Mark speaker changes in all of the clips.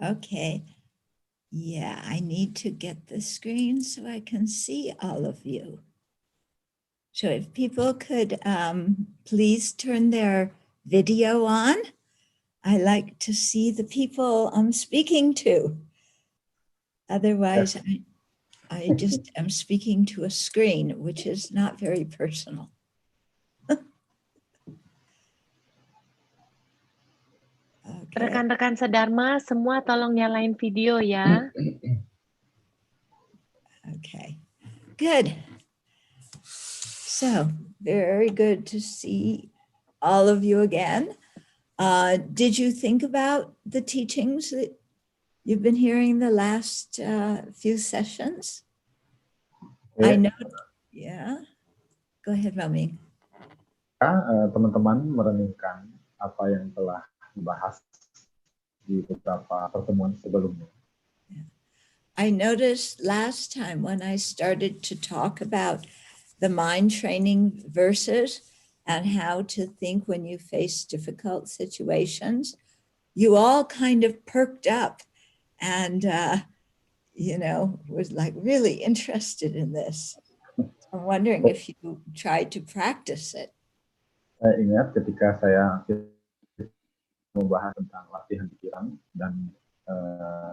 Speaker 1: Okay. Yeah, I need to get the screen so I can see all of you. So if people could please turn their video on. I like to see the people I'm speaking to. Otherwise, I just am speaking to a screen, which is not very personal. Okay.
Speaker 2: Rekan-rekan sedharma, semua tolong nyalain video ya.
Speaker 1: Okay, good. So, very good to see all of you again. Did you think about the teachings that you've been hearing the last few sessions?
Speaker 3: Yeah.
Speaker 1: I know, yeah. Go ahead, Rami.
Speaker 3: Teman-teman merenungkan apa yang telah dibahas di beberapa pertemuan sebelumnya.
Speaker 1: I noticed last time when I started to talk about the mind training verses and how to think when you face difficult situations, you all kind of perked up and, was like really interested in this. I'm wondering if you tried to practice it.
Speaker 3: Saya ingat ketika saya membahas tentang latihan pikiran dan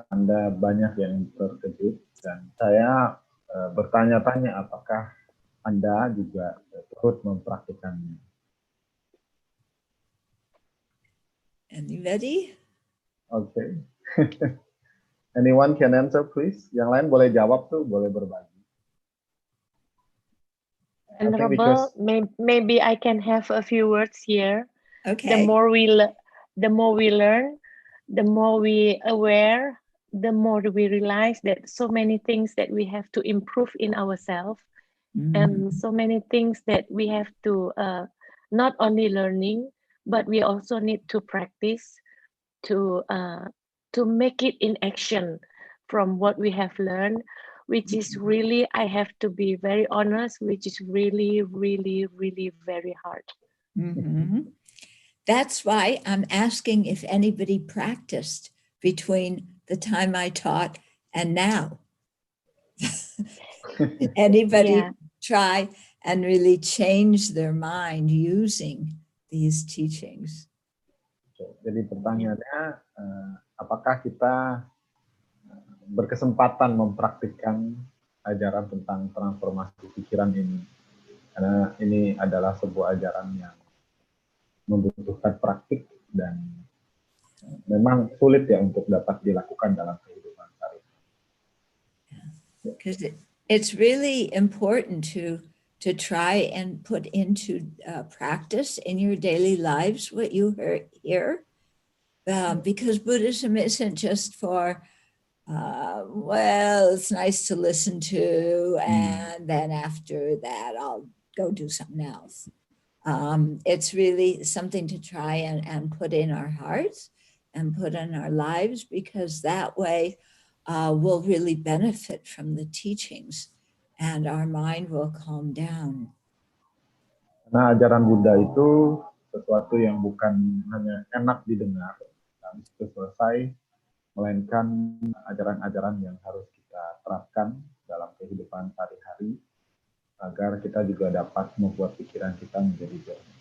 Speaker 3: Anda banyak yang terkejut dan saya bertanya-tanya apakah Anda juga turut mempraktikannya.
Speaker 1: Anybody?
Speaker 3: Okay. Anyone can answer, please? Yang lain boleh jawab tuh, boleh berbagi.
Speaker 2: Honorable, maybe I can have a few words here.
Speaker 1: Okay.
Speaker 2: The more we learn, the more we aware, the more we realize that so many things that we have to improve in ourselves, and so many things that we have to not only learning, but we also need to practice to make it in action from what we have learned, which is really, I have to be very honest, which is really, really, really very hard.
Speaker 1: That's why I'm asking if anybody practiced between the time I taught and now. Anybody try and really change their mind using these teachings?
Speaker 3: Jadi pertanyaannya, apakah kita berkesempatan mempraktikkan ajaran tentang transformasi pikiran ini? Karena ini adalah sebuah ajaran yang membutuhkan praktik dan memang sulit ya untuk dapat dilakukan dalam kehidupan sehari-hari.
Speaker 1: Because it's really important to try and put into practice in your daily lives what you heard here, because Buddhism isn't just for well, it's nice to listen to, and then after that I'll go do something else. It's really something to try and put in our hearts and put in our lives, because that way we'll really benefit from the teachings and our mind will calm down.
Speaker 3: Nah, ajaran Buddha itu sesuatu yang bukan hanya enak didengar, habis itu selesai, melainkan ajaran-ajaran yang harus kita terapkan dalam kehidupan sehari-hari, agar kita juga dapat membuat pikiran kita menjadi jernih.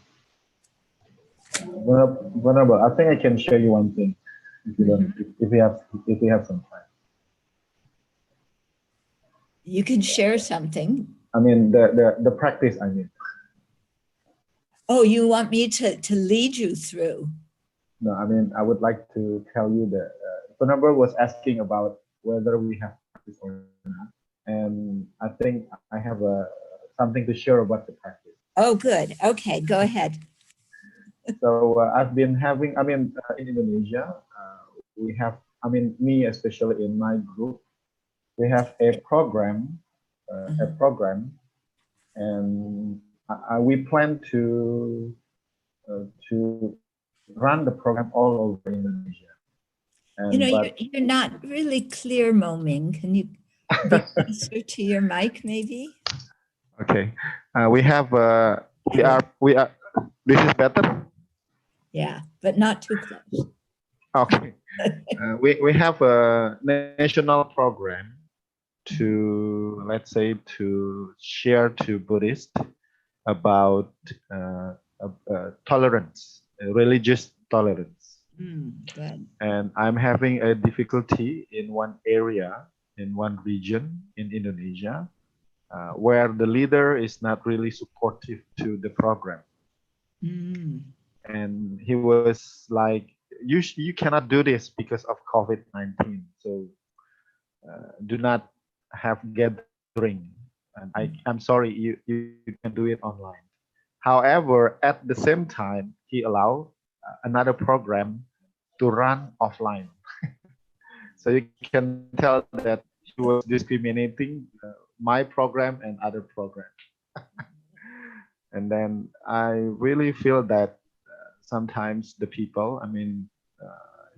Speaker 3: Vulnerable, I think I can share you one thing, if you have some time.
Speaker 1: You can share something.
Speaker 3: I mean the practice. I mean.
Speaker 1: Oh, you want me to lead you through?
Speaker 3: No, I mean I would like to tell you that Vulnerable was asking about whether we have practice or not, and I think I have something to share about the practice.
Speaker 1: Oh, good. Okay, go ahead.
Speaker 3: So I've been having, in Indonesia, we have, me especially in my group, we have a program, and we plan to run the program all over Indonesia. And,
Speaker 1: you're not really clear, Moming. Can you be closer to your mic, maybe?
Speaker 3: Okay, we are. This is better.
Speaker 1: Yeah, but not too close.
Speaker 3: Okay. We have a national program to, let's say, to share to Buddhists about tolerance, religious tolerance.
Speaker 1: Good.
Speaker 3: And I'm having a difficulty in one area, in one region in Indonesia, where the leader is not really supportive to the program. And he was like, you cannot do this because of COVID-19. So do not have gathering. And I'm sorry, you can do it online. However, at the same time, he allowed another program to run offline. So you can tell that he was discriminating my program and other program. And then I really feel that sometimes the people, I mean,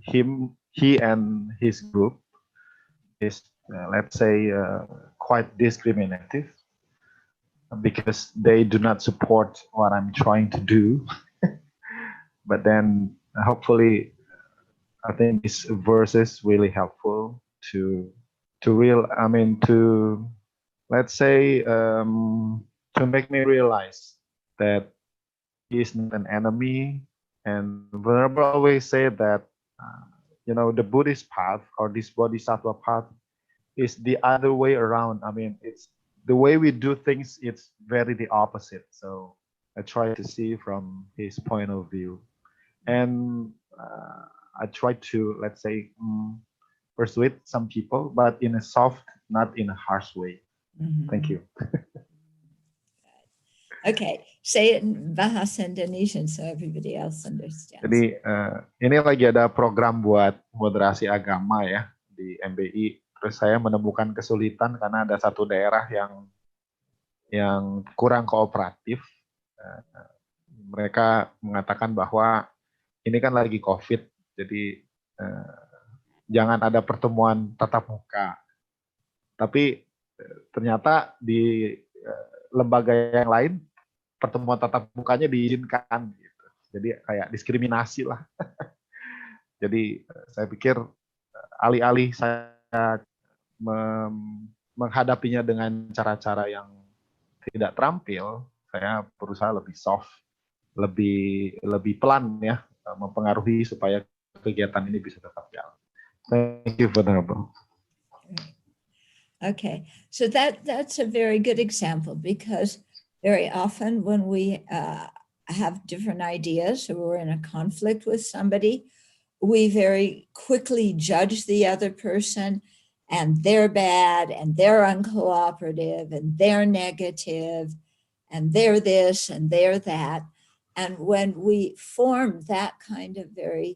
Speaker 3: he and his group is, let's say, quite discriminative because they do not support what I'm trying to do. But then hopefully, I think this verse is really helpful to let's say, to make me realize that he is not an enemy. And Venerable always say that, the Buddhist path or this Bodhisattva path is the other way around. I mean, it's the way we do things, it's very the opposite. So I try to see from his point of view. And I try to, let's say, persuade some people, but in a soft, not in a harsh way. Thank you.
Speaker 1: Okay, say it in Bahasa Indonesian so everybody else understands.
Speaker 3: Jadi ini lagi ada program buat moderasi agama ya di MBI. Terus saya menemukan kesulitan karena ada satu daerah yang kurang kooperatif. Mereka mengatakan bahwa ini kan lagi COVID, jadi jangan ada pertemuan tatap muka. Tapi ternyata di lembaga yang lain pertemuan tatap mukanya diizinkan gitu. Jadi kayak diskriminasi lah. Jadi saya pikir alih-alih saya menghadapinya dengan cara-cara yang tidak terampil, saya berusaha lebih soft, lebih pelan ya, mempengaruhi supaya kegiatan ini bisa tetap jalan. Thank you, Venerable.
Speaker 1: Okay, so that's a very good example because very often when we have different ideas or we're in a conflict with somebody, we very quickly judge the other person and they're bad and they're uncooperative and they're negative and they're this and they're that. And when we form that kind of very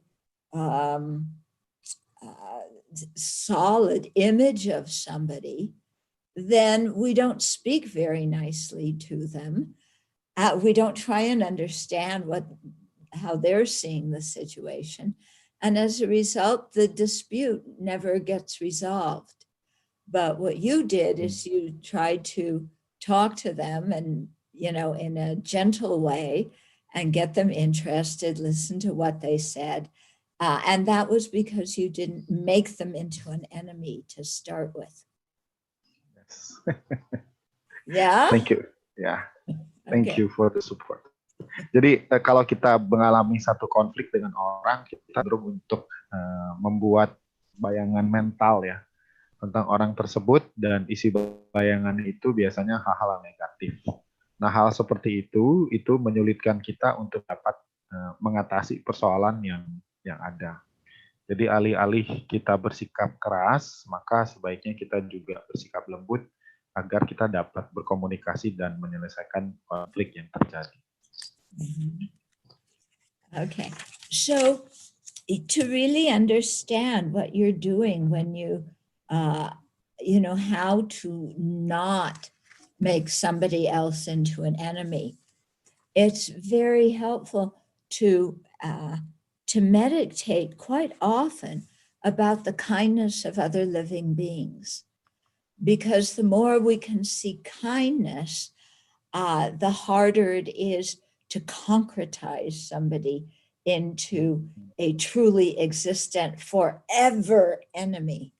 Speaker 1: solid image of somebody, then we don't speak very nicely to them. We don't try and understand how they're seeing the situation. And as a result, the dispute never gets resolved. But what you did is you tried to talk to them and, in a gentle way and get them interested, listen to what they said. And that was because you didn't make them into an enemy to start with. Yeah.
Speaker 3: Thank you. Yeah. Thank you for the support. Jadi kalau kita mengalami satu konflik dengan orang, kita cenderung untuk membuat bayangan mental ya tentang orang tersebut dan isi bayangan itu biasanya hal-hal negatif. Nah, hal seperti itu menyulitkan kita untuk dapat mengatasi persoalan yang ada. Jadi alih-alih kita bersikap keras, maka sebaiknya kita juga bersikap lembut agar kita dapat berkomunikasi dan menyelesaikan konflik yang terjadi.
Speaker 1: Okay, so to really understand what you're doing when you, how to not make somebody else into an enemy, it's very helpful to meditate quite often about the kindness of other living beings. Because the more we can see kindness, the harder it is to concretize somebody into a truly existent forever enemy.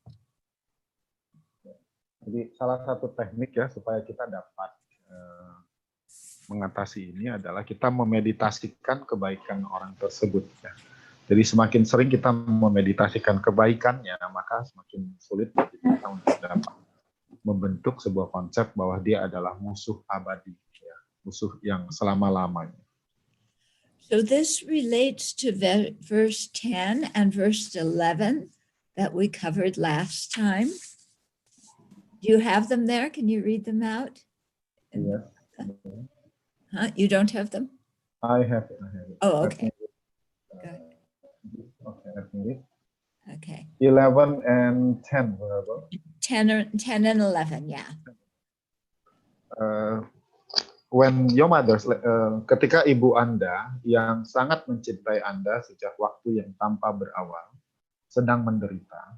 Speaker 3: Jadi salah satu teknik ya supaya kita dapat mengatasi ini adalah kita memeditasikan kebaikan orang tersebut. Ya. Jadi semakin sering kita memeditasikan kebaikannya, maka semakin sulit bagi kita untuk dapat membentuk sebuah konsep bahwa dia adalah musuh abadi, ya. Musuh yang selama-lamanya.
Speaker 1: So this relates to verse 10 and verse 11 that we covered last time. Do you have them there? Can you read them out?
Speaker 3: Yes.
Speaker 1: Huh? You don't have them?
Speaker 3: I have it.
Speaker 1: Oh, okay.
Speaker 3: Okay, let me read.
Speaker 1: Okay.
Speaker 3: 11 and 10, whatever.
Speaker 1: 10 and 11, yeah.
Speaker 3: When your mothers, ketika ibu Anda yang sangat mencintai Anda sejak waktu yang tanpa berawal sedang menderita,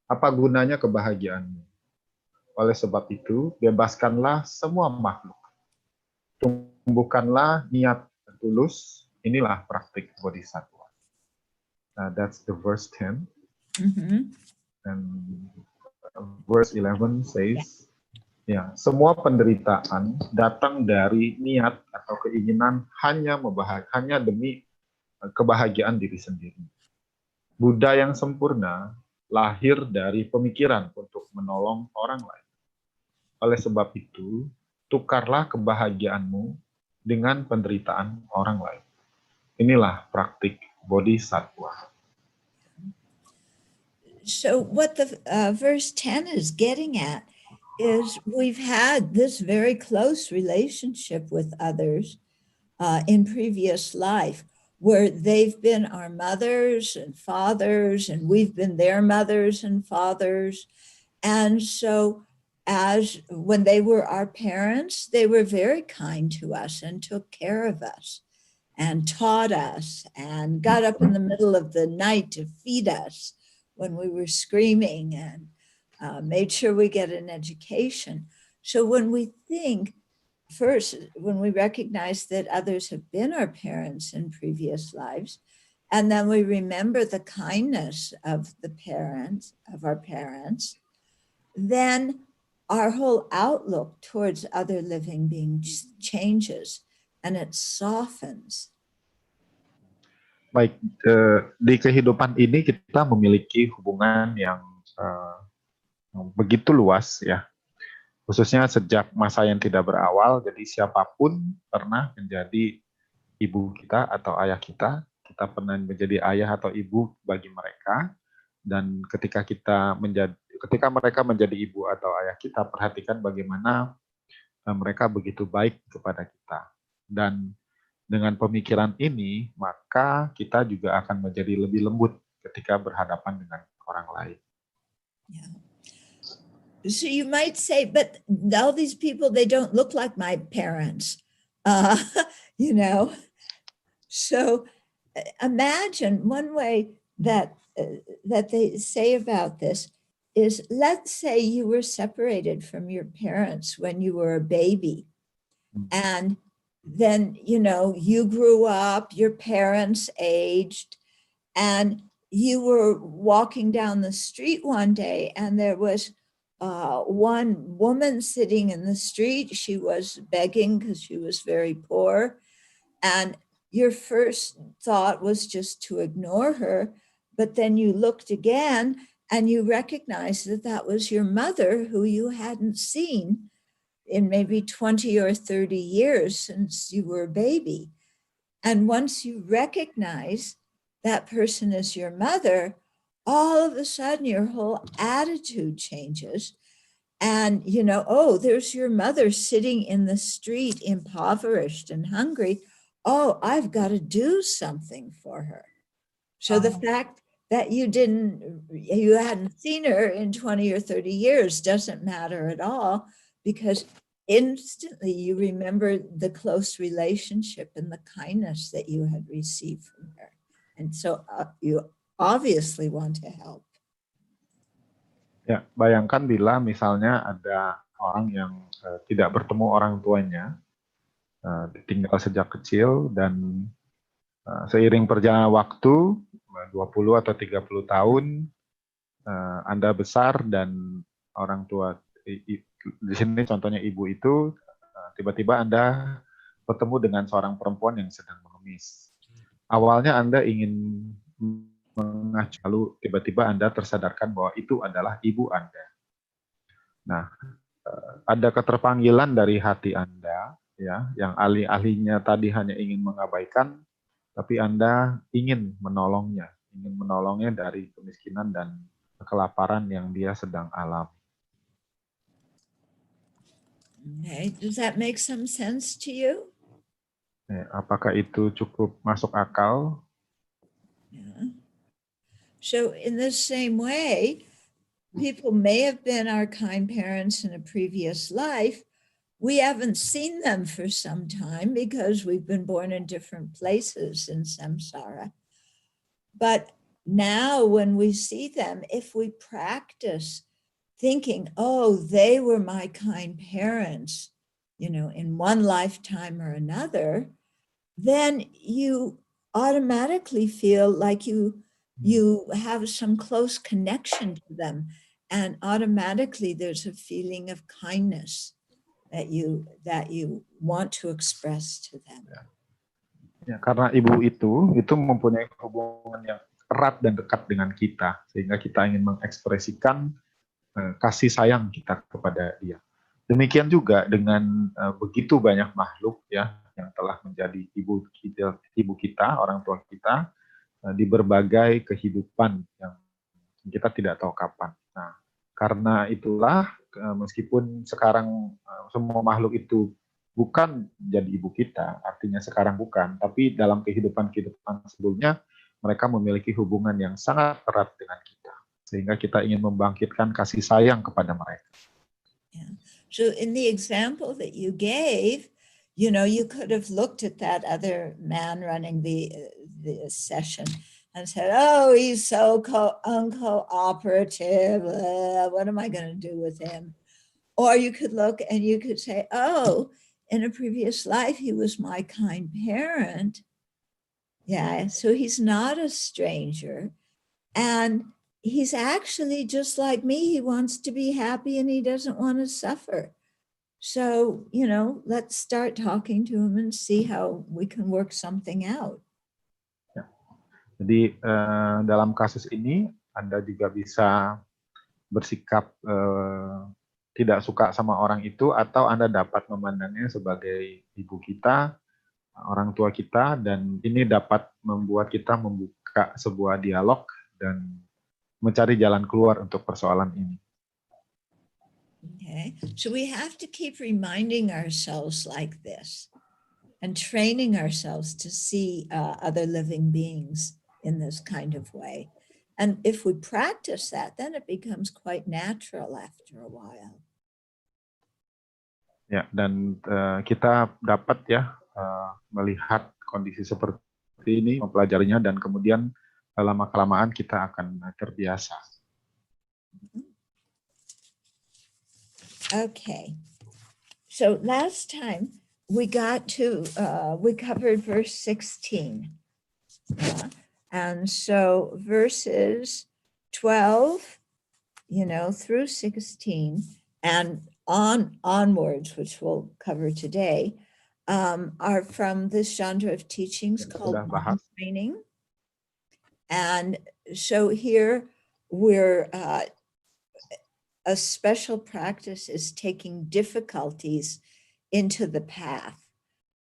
Speaker 3: apa gunanya kebahagiaanmu? Oleh sebab itu, bebaskanlah semua makhluk. Tumbuhkanlah niat tulus. Inilah praktik bodhisattva. That's the verse 10. And verse 11 says, ya, semua penderitaan datang dari niat atau keinginan hanya demi kebahagiaan diri sendiri. Buddha yang sempurna lahir dari pemikiran untuk menolong orang lain. Oleh sebab itu, tukarlah kebahagiaanmu dengan penderitaan orang lain. Inilah praktik bodhisattva.
Speaker 1: So what the verse 10 is getting at is we've had this very close relationship with others in previous life, where they've been our mothers and fathers, and we've been their mothers and fathers. And so as when they were our parents, they were very kind to us and took care of us and taught us and got up in the middle of the night to feed us when we were screaming, and made sure we get an education. So when we think, first, when we recognize that others have been our parents in previous lives, and then we remember the kindness of the parents, of our parents, then our whole outlook towards other living beings changes, and it softens.
Speaker 3: Baik, di kehidupan ini kita memiliki hubungan yang begitu luas ya, khususnya sejak masa yang tidak berawal. Jadi siapapun pernah menjadi ibu kita atau ayah kita pernah menjadi ayah atau ibu bagi mereka. Dan ketika mereka menjadi ibu atau ayah kita, perhatikan bagaimana mereka begitu baik kepada kita. Dan dengan pemikiran ini, maka kita juga akan menjadi lebih lembut ketika berhadapan dengan orang lain.
Speaker 1: Yeah. So you might say, but all these people, they don't look like my parents, you know. So imagine one way that they say about this is, let's say you were separated from your parents when you were a baby, and then, you know, you grew up, your parents aged, and you were walking down the street one day, and there was one woman sitting in the street. She was begging because she was very poor, and your first thought was just to ignore her, but then you looked again and you recognized that that was your mother, who you hadn't seen in maybe 20 or 30 years since you were a baby. And once you recognize that person as your mother, all of a sudden your whole attitude changes. And, you know, oh, there's your mother sitting in the street, impoverished and hungry. Oh, I've got to do something for her. So the fact that you hadn't seen her in 20 or 30 years doesn't matter at all, because instantly you remember the close relationship and the kindness that you had received from her. And so you obviously want to help.
Speaker 3: Ya, bayangkan bila misalnya ada orang yang tidak bertemu orang tuanya, ditinggal sejak kecil, dan Seiring perjalanan waktu, 20 atau 30 tahun, Anda besar dan orang tua, di sini contohnya ibu itu, tiba-tiba Anda bertemu dengan seorang perempuan yang sedang mengemis. Awalnya Anda ingin mengacu, lalu tiba-tiba Anda tersadarkan bahwa itu adalah ibu Anda. Nah, ada keterpanggilan dari hati Anda, ya, yang alih-alihnya tadi hanya ingin mengabaikan, tapi Anda ingin menolongnya dari kemiskinan dan kelaparan yang dia sedang alami.
Speaker 1: Okay, does that make some sense to you?
Speaker 3: Apakah itu cukup masuk akal?
Speaker 1: Yeah. So in the same way, people may have been our kind parents in a previous life. We haven't seen them for some time because we've been born in different places in samsara. But now when we see them, if we practice thinking, oh, they were my kind parents, in one lifetime or another, then you automatically feel like you have some close connection to them, and automatically there's a feeling of kindness that you want to express to them.
Speaker 3: Ya, karena ibu itu mempunyai hubungan yang erat dan dekat dengan kita, sehingga kita ingin mengekspresikan kasih sayang kita kepada dia. Demikian juga dengan begitu banyak makhluk, ya, yang telah menjadi ibu kita, orang tua kita, di berbagai kehidupan yang kita tidak tahu kapan. Nah, karena itulah meskipun sekarang semua makhluk itu bukan jadi ibu kita, artinya sekarang bukan, tapi dalam kehidupan sebelumnya mereka memiliki hubungan yang sangat erat dengan kita, sehingga kita ingin membangkitkan kasih sayang kepada mereka.
Speaker 1: Yeah. So in the example that you gave, you could have looked at that other man running the session and said, oh, he's so uncooperative. What am I going to do with him? Or you could look and you could say, oh, in a previous life, he was my kind parent. Yeah, so he's not a stranger. And he's actually just like me. He wants to be happy and he doesn't want to suffer. So, let's start talking to him and see how we can work something out.
Speaker 3: Ya. Jadi dalam kasus ini, Anda juga bisa bersikap tidak suka sama orang itu, atau Anda dapat memandangnya sebagai ibu kita, orang tua kita, dan ini dapat membuat kita membuka sebuah dialog dan mencari jalan keluar untuk persoalan ini.
Speaker 1: Okay, so we have to keep reminding ourselves like this and training ourselves to see other living beings in this kind of way. And if we practice that, then it becomes quite natural after a while.
Speaker 3: Ya, dan kita dapat melihat kondisi seperti ini, mempelajarinya, dan kemudian lama-kelamaan kita akan terbiasa.
Speaker 1: Okay, so last time we covered verse 16. And so verses 12, through 16 and onwards, which we'll cover today, are from this genre of teachings called Mansplaining. And so here we're a special practice is taking difficulties into the path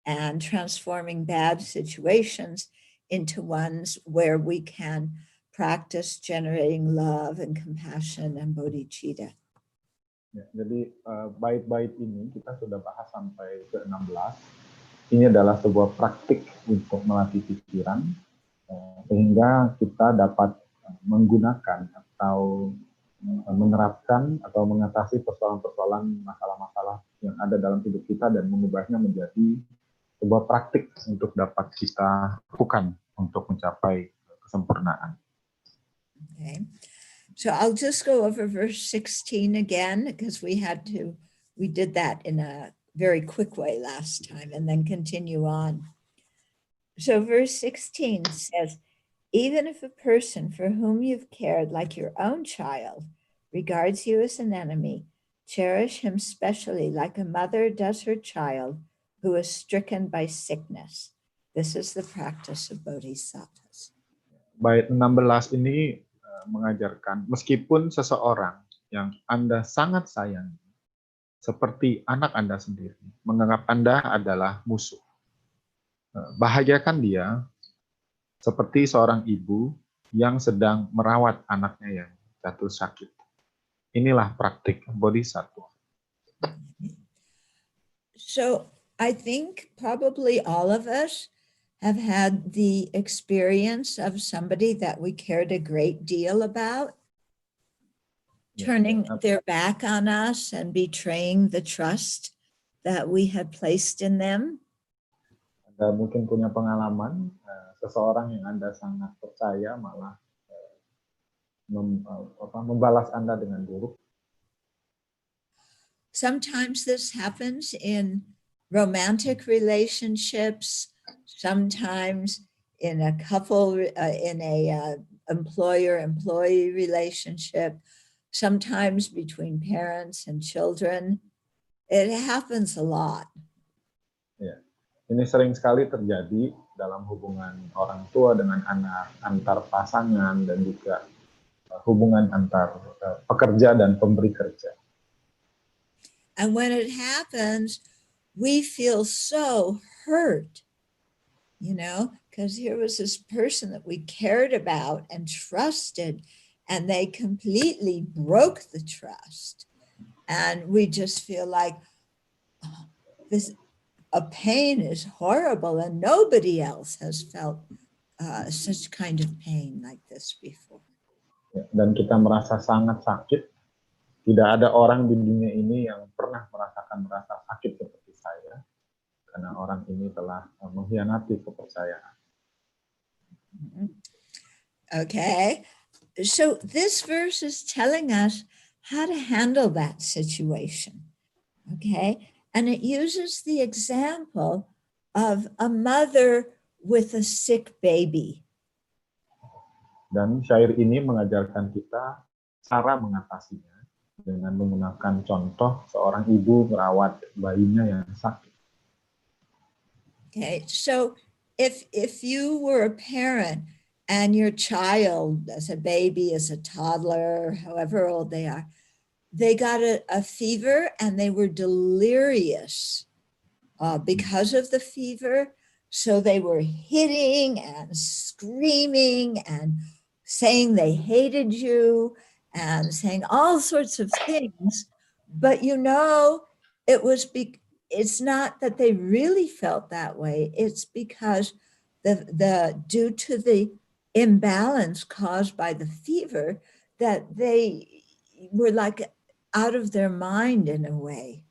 Speaker 1: and transforming bad situations into ones where we can practice generating love and compassion and bodhicitta.
Speaker 3: Ya, jadi bait-bait ini kita sudah bahas sampai ke-16. Ini adalah sebuah praktik untuk melatih pikiran, sehingga kita dapat menggunakan atau menerapkan atau mengatasi persoalan-persoalan, masalah-masalah yang ada dalam hidup kita dan mengubahnya menjadi sebuah praktik untuk dapat kita lakukan untuk mencapai kesempurnaan.
Speaker 1: Okay, so I'll just go over verse 16 again because we did that in a very quick way last time and then continue on. So verse 16 says, even if a person for whom you've cared like your own child regards you as an enemy, cherish him specially like a mother does her child who is stricken by sickness. This is the practice of bodhisattvas.
Speaker 3: Bait 16 ini mengajarkan, meskipun seseorang yang Anda sangat sayangi, seperti anak Anda sendiri, menganggap Anda adalah musuh. Bahagiakan dia seperti seorang ibu yang sedang merawat anaknya yang jatuh sakit. Inilah praktik bodhisattva.
Speaker 1: So I think probably all of us have had the experience of somebody that we cared a great deal about turning their back on us and betraying the trust that we had placed in them.
Speaker 3: Anda mungkin punya pengalaman seseorang yang Anda sangat percaya malah membalas Anda dengan buruk.
Speaker 1: Sometimes this happens in romantic relationships, sometimes in a couple, in a employer-employee relationship, sometimes between parents and children. It happens a lot.
Speaker 3: Ya, ini sering sekali terjadi dalam hubungan orang tua dengan anak, antar pasangan, dan juga hubungan antar pekerja dan pemberi kerja.
Speaker 1: And when it happens, we feel so hurt, you know, because here was this person that we cared about and trusted, and they completely broke the trust. And we just feel like a pain is horrible, and nobody else has felt such kind of pain like this before.
Speaker 3: Dan kita merasa sangat sakit. Tidak ada orang di dunia ini yang pernah merasakan rasa sakit seperti saya, karena orang ini telah mengkhianati kepercayaan.
Speaker 1: Okay, so this verse is telling us how to handle that situation. Okay, and it uses the example of a mother with a sick baby.
Speaker 3: Dan syair ini mengajarkan kita cara mengatasinya dengan menggunakan contoh seorang ibu merawat bayinya yang sakit.
Speaker 1: Okay, so if you were a parent and your child, as a baby, as a toddler, however old they are, they got a fever and they were delirious because of the fever. So they were hitting and screaming and saying they hated you and saying all sorts of things. But you know, it's not that they really felt that way. It's because due to the imbalance caused by the fever that they were like out of their mind in a way.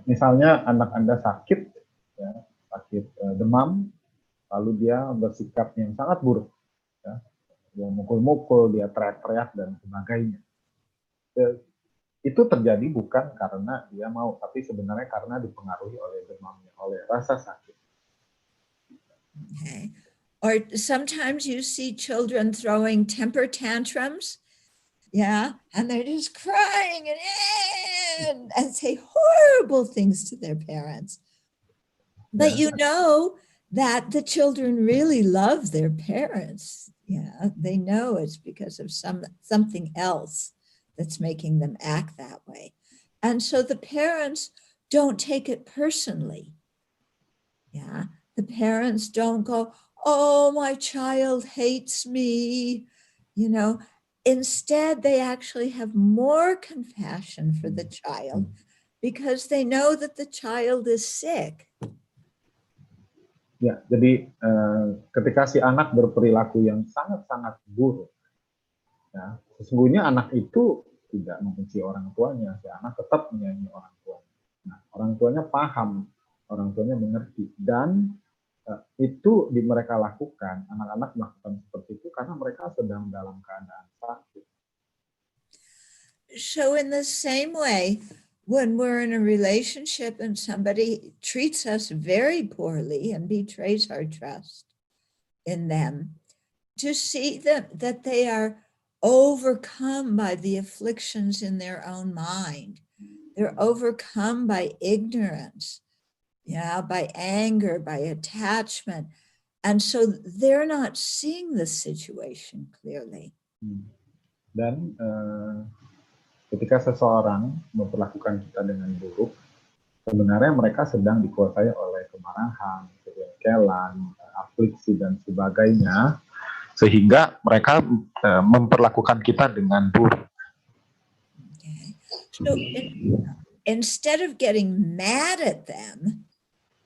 Speaker 3: Misalnya anak Anda sakit, ya, sakit demam, lalu dia bersikap yang sangat buruk, ya. Dia mukul-mukul, dia teriak-teriak dan sebagainya. Itu terjadi bukan karena dia mau, tapi sebenarnya karena dipengaruhi oleh demamnya, oleh rasa sakit.
Speaker 1: Okay. Or sometimes you see children throwing temper tantrums. Yeah, and they're just crying and say horrible things to their parents. But you know that the children really love their parents. Yeah, they know it's because of something else that's making them act that way. And so the parents don't take it personally. Yeah, the parents don't go, oh, my child hates me, you know. Instead, they actually have more compassion for the child because they know that the child is sick.
Speaker 3: Ya, jadi ketika si anak berperilaku yang sangat-sangat buruk, ya, sesungguhnya anak itu tidak membenci orang tuanya, si anak tetap menyayangi orang tuanya. Nah, orang tuanya paham, orang tuanya mengerti, dan itu mereka lakukan, anak-anak melakukan seperti itu karena mereka sedang dalam keadaan sakit.
Speaker 1: So in the same way, when we're in a relationship and somebody treats us very poorly and betrays our trust in them, to see that they are overcome by the afflictions in their own mind. They're overcome by ignorance, by anger, by attachment. And so they're not seeing the situation clearly.
Speaker 3: Dan ketika seseorang memperlakukan kita dengan buruk, sebenarnya mereka sedang dikuasai oleh kemarahan, kejengkelan, afliksi, dan sebagainya, sehingga mereka memperlakukan kita dengan buruk.
Speaker 1: Okay. So instead of getting mad at them,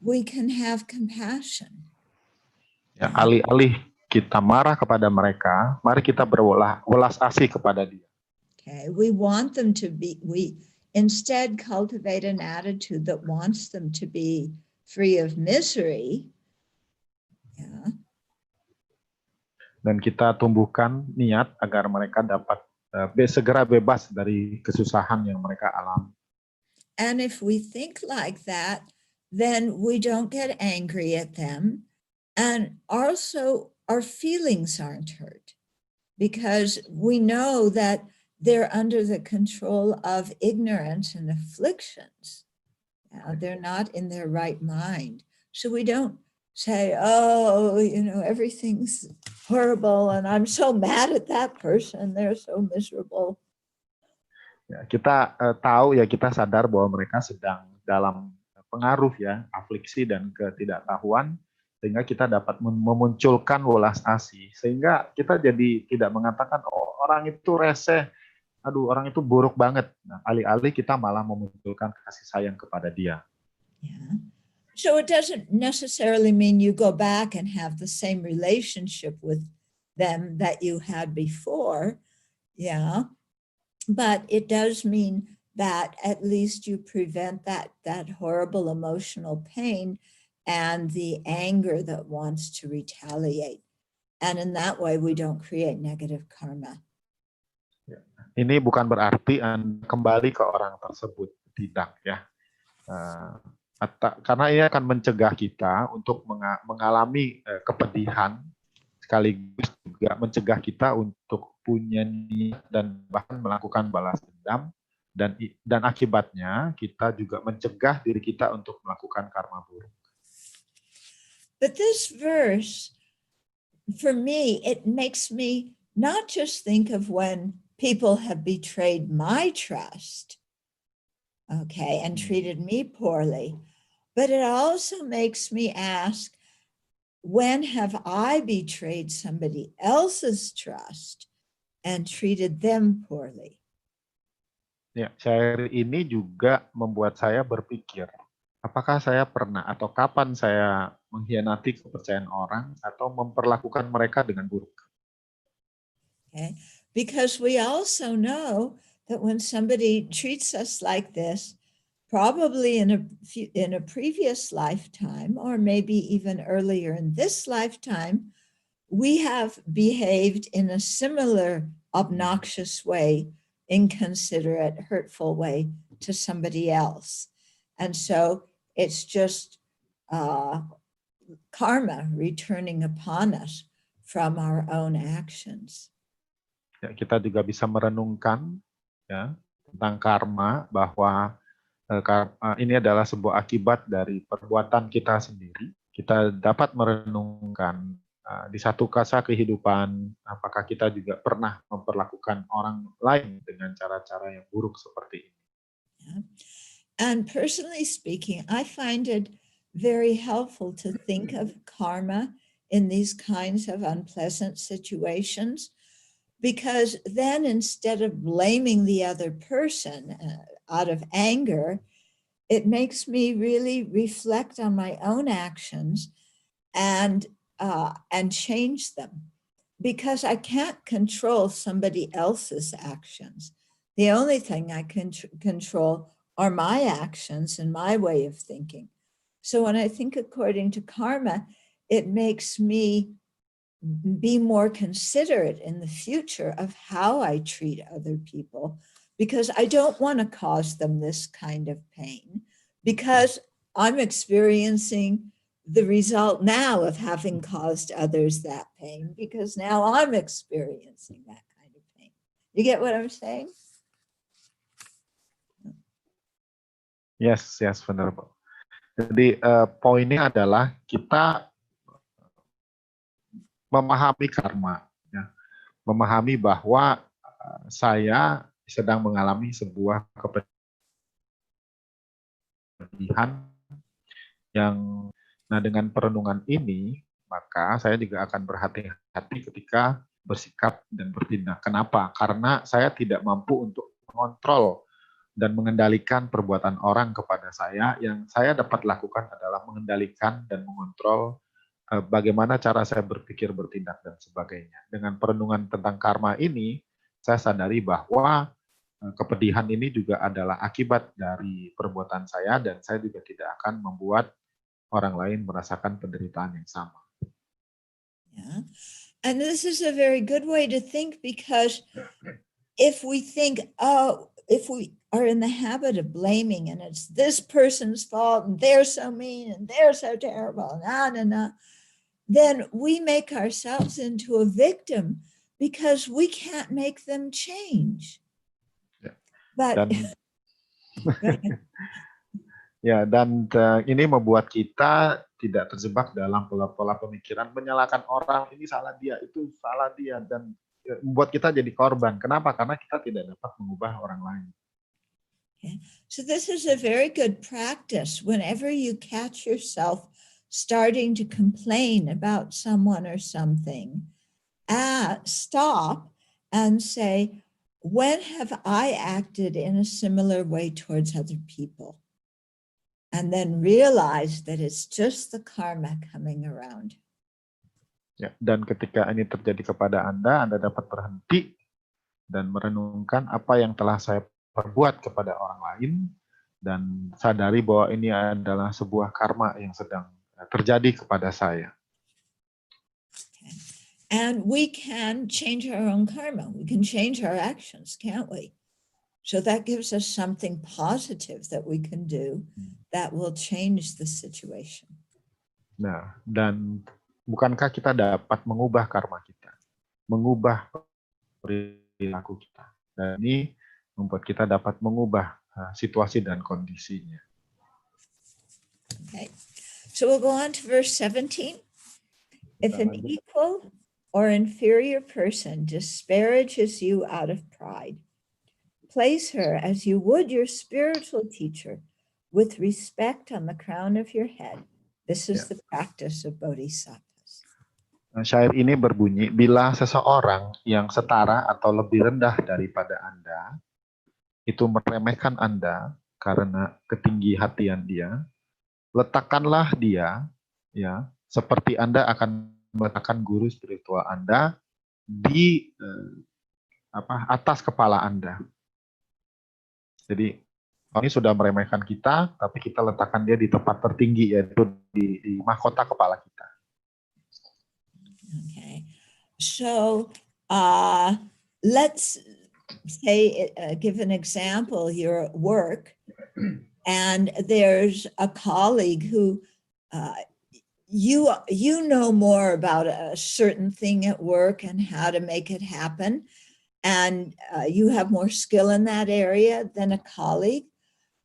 Speaker 1: we can have compassion.
Speaker 3: Ya, alih-alih kita marah kepada mereka, mari kita berwelas asih kepada dia.
Speaker 1: Okay, we want them to be, we instead cultivate an attitude that wants them to be free of misery. Yeah.
Speaker 3: Dan kita tumbuhkan niat agar mereka dapat segera bebas dari kesusahan yang mereka alami.
Speaker 1: And if we think like that, then we don't get angry at them. And also our feelings aren't hurt because we know that they're under the control of ignorance and afflictions. They're not in their right mind. So we don't say, oh, everything's horrible and I'm so mad at that person. They're so miserable.
Speaker 3: Ya, kita tahu ya, kita sadar bahwa mereka sedang dalam pengaruh ya, afliksi dan ketidaktahuan, sehingga kita dapat memunculkan welas asih, sehingga kita jadi tidak mengatakan, oh orang itu reseh, aduh orang itu buruk banget. Nah, alih-alih kita malah memunculkan kasih sayang kepada dia.
Speaker 1: Yeah. So it doesn't necessarily mean you go back and have the same relationship with them that you had before. Yeah. But it does mean that at least you prevent that horrible emotional pain and the anger that wants to retaliate. And in that way, we don't create negative karma.
Speaker 3: Ini bukan berarti Anda kembali ke orang tersebut, tidak ya. Karena ia akan mencegah kita untuk mengalami kepedihan, sekaligus juga mencegah kita untuk punya niat dan bahkan melakukan balas dendam, dan akibatnya kita juga mencegah diri kita untuk melakukan karma buruk.
Speaker 1: But this verse, for me, it makes me not just think of when people have betrayed my trust, okay, and treated me poorly, but it also makes me ask, when have I betrayed somebody else's trust and treated them poorly?
Speaker 3: Ya, syair ini juga membuat saya berpikir, apakah saya pernah atau kapan saya mengkhianati kepercayaan orang atau memperlakukan mereka dengan buruk? Okay.
Speaker 1: Because we also know that when somebody treats us like this, probably in a previous lifetime, or maybe even earlier in this lifetime, we have behaved in a similar obnoxious way, inconsiderate, hurtful way to somebody else. And so it's just karma returning upon us from our own actions.
Speaker 3: Ya, kita juga bisa merenungkan ya, tentang karma, bahwa ini adalah sebuah akibat dari perbuatan kita sendiri. Kita dapat merenungkan di satu fase kehidupan, apakah kita juga pernah memperlakukan orang lain dengan cara-cara yang buruk seperti ini.
Speaker 1: Yeah. And personally speaking, I find it very helpful to think of karma in these kinds of unpleasant situations, because then instead of blaming the other person out of anger, it makes me really reflect on my own actions and change them, because I can't control somebody else's actions. The only thing I can control are my actions and my way of thinking. So when I think according to karma, it makes me be more considerate in the future of how I treat other people, because I don't want to cause them this kind of pain, because I'm experiencing the result now of having caused others that pain, because now I'm experiencing that kind of pain. You get what I'm saying?
Speaker 3: Yes, benar, Bu. Jadi poinnya adalah kita memahami karma, ya. Memahami bahwa saya sedang mengalami sebuah kepedihan yang, nah dengan perenungan ini, maka saya juga akan berhati-hati ketika bersikap dan bertindak. Kenapa? Karena saya tidak mampu untuk mengontrol dan mengendalikan perbuatan orang kepada saya. Yang saya dapat lakukan adalah mengendalikan dan mengontrol bagaimana cara saya berpikir, bertindak, dan sebagainya. Dengan perenungan tentang karma ini, saya sadari bahwa kepedihan ini juga adalah akibat dari perbuatan saya, dan saya juga tidak akan membuat orang lain merasakan penderitaan yang sama.
Speaker 1: Yeah. And this is a very good way to think, because if we think, oh, if we are in the habit of blaming and it's this person's fault and they're so mean and they're so terrible, then we make ourselves into a victim because we can't make them change.
Speaker 3: Yeah.
Speaker 1: But
Speaker 3: ya, dan ini membuat kita tidak terjebak dalam pola-pola pemikiran menyalahkan orang, ini salah dia, itu salah dia, dan membuat kita jadi korban. Kenapa? Karena kita tidak dapat mengubah orang lain.
Speaker 1: Okay. So this is a very good practice. Whenever you catch yourself starting to complain about someone or something, stop and say, when have I acted in a similar way towards other people? And then realize that it's just the karma coming around.
Speaker 3: Ya, dan ketika ini terjadi kepada Anda dapat berhenti dan merenungkan apa yang telah saya perbuat kepada orang lain, dan sadari bahwa ini adalah sebuah karma yang sedang terjadi kepada saya.
Speaker 1: Okay. And we can change our own karma. We can change our actions, can't we? So that gives us something positive that we can do that will change the situation.
Speaker 3: Nah, dan bukankah kita dapat mengubah karma kita, mengubah perilaku kita, dan ini membuat kita dapat mengubah situasi dan kondisinya.
Speaker 1: Okay, so we'll go on to verse 17. If an equal or inferior person disparages you out of pride, place her as you would your spiritual teacher, with respect on the crown of your head. This is the practice of bodhisattvas.
Speaker 3: Syair ini berbunyi, bila seseorang yang setara atau lebih rendah daripada Anda, itu meremehkan Anda karena ketinggi hatian dia, letakkanlah dia, ya, seperti Anda akan meletakkan guru spiritual Anda di atas kepala Anda. Jadi ini sudah meremehkan kita, tapi kita letakkan dia di tempat tertinggi, yaitu di mahkota kepala kita.
Speaker 1: Okay, so let's say, give an example. You're at work, and there's a colleague who you know more about a certain thing at work and how to make it happen, and you have more skill in that area than a colleague.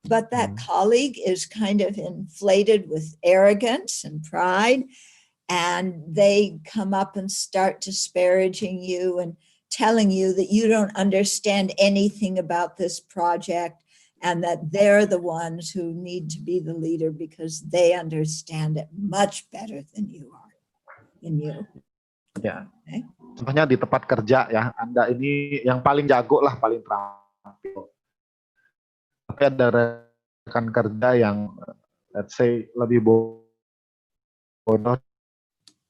Speaker 1: But that colleague is kind of inflated with arrogance and pride, and they come up and start disparaging you and telling you that you don't understand anything about this project, and that they're the ones who need to be the leader because they understand it much better than you are.
Speaker 3: Ya.
Speaker 1: Okay.
Speaker 3: Contohnya di tempat kerja, ya, Anda ini yang paling jago lah, paling terampil. Tapi ada rekan kerja yang, let's say, lebih bodoh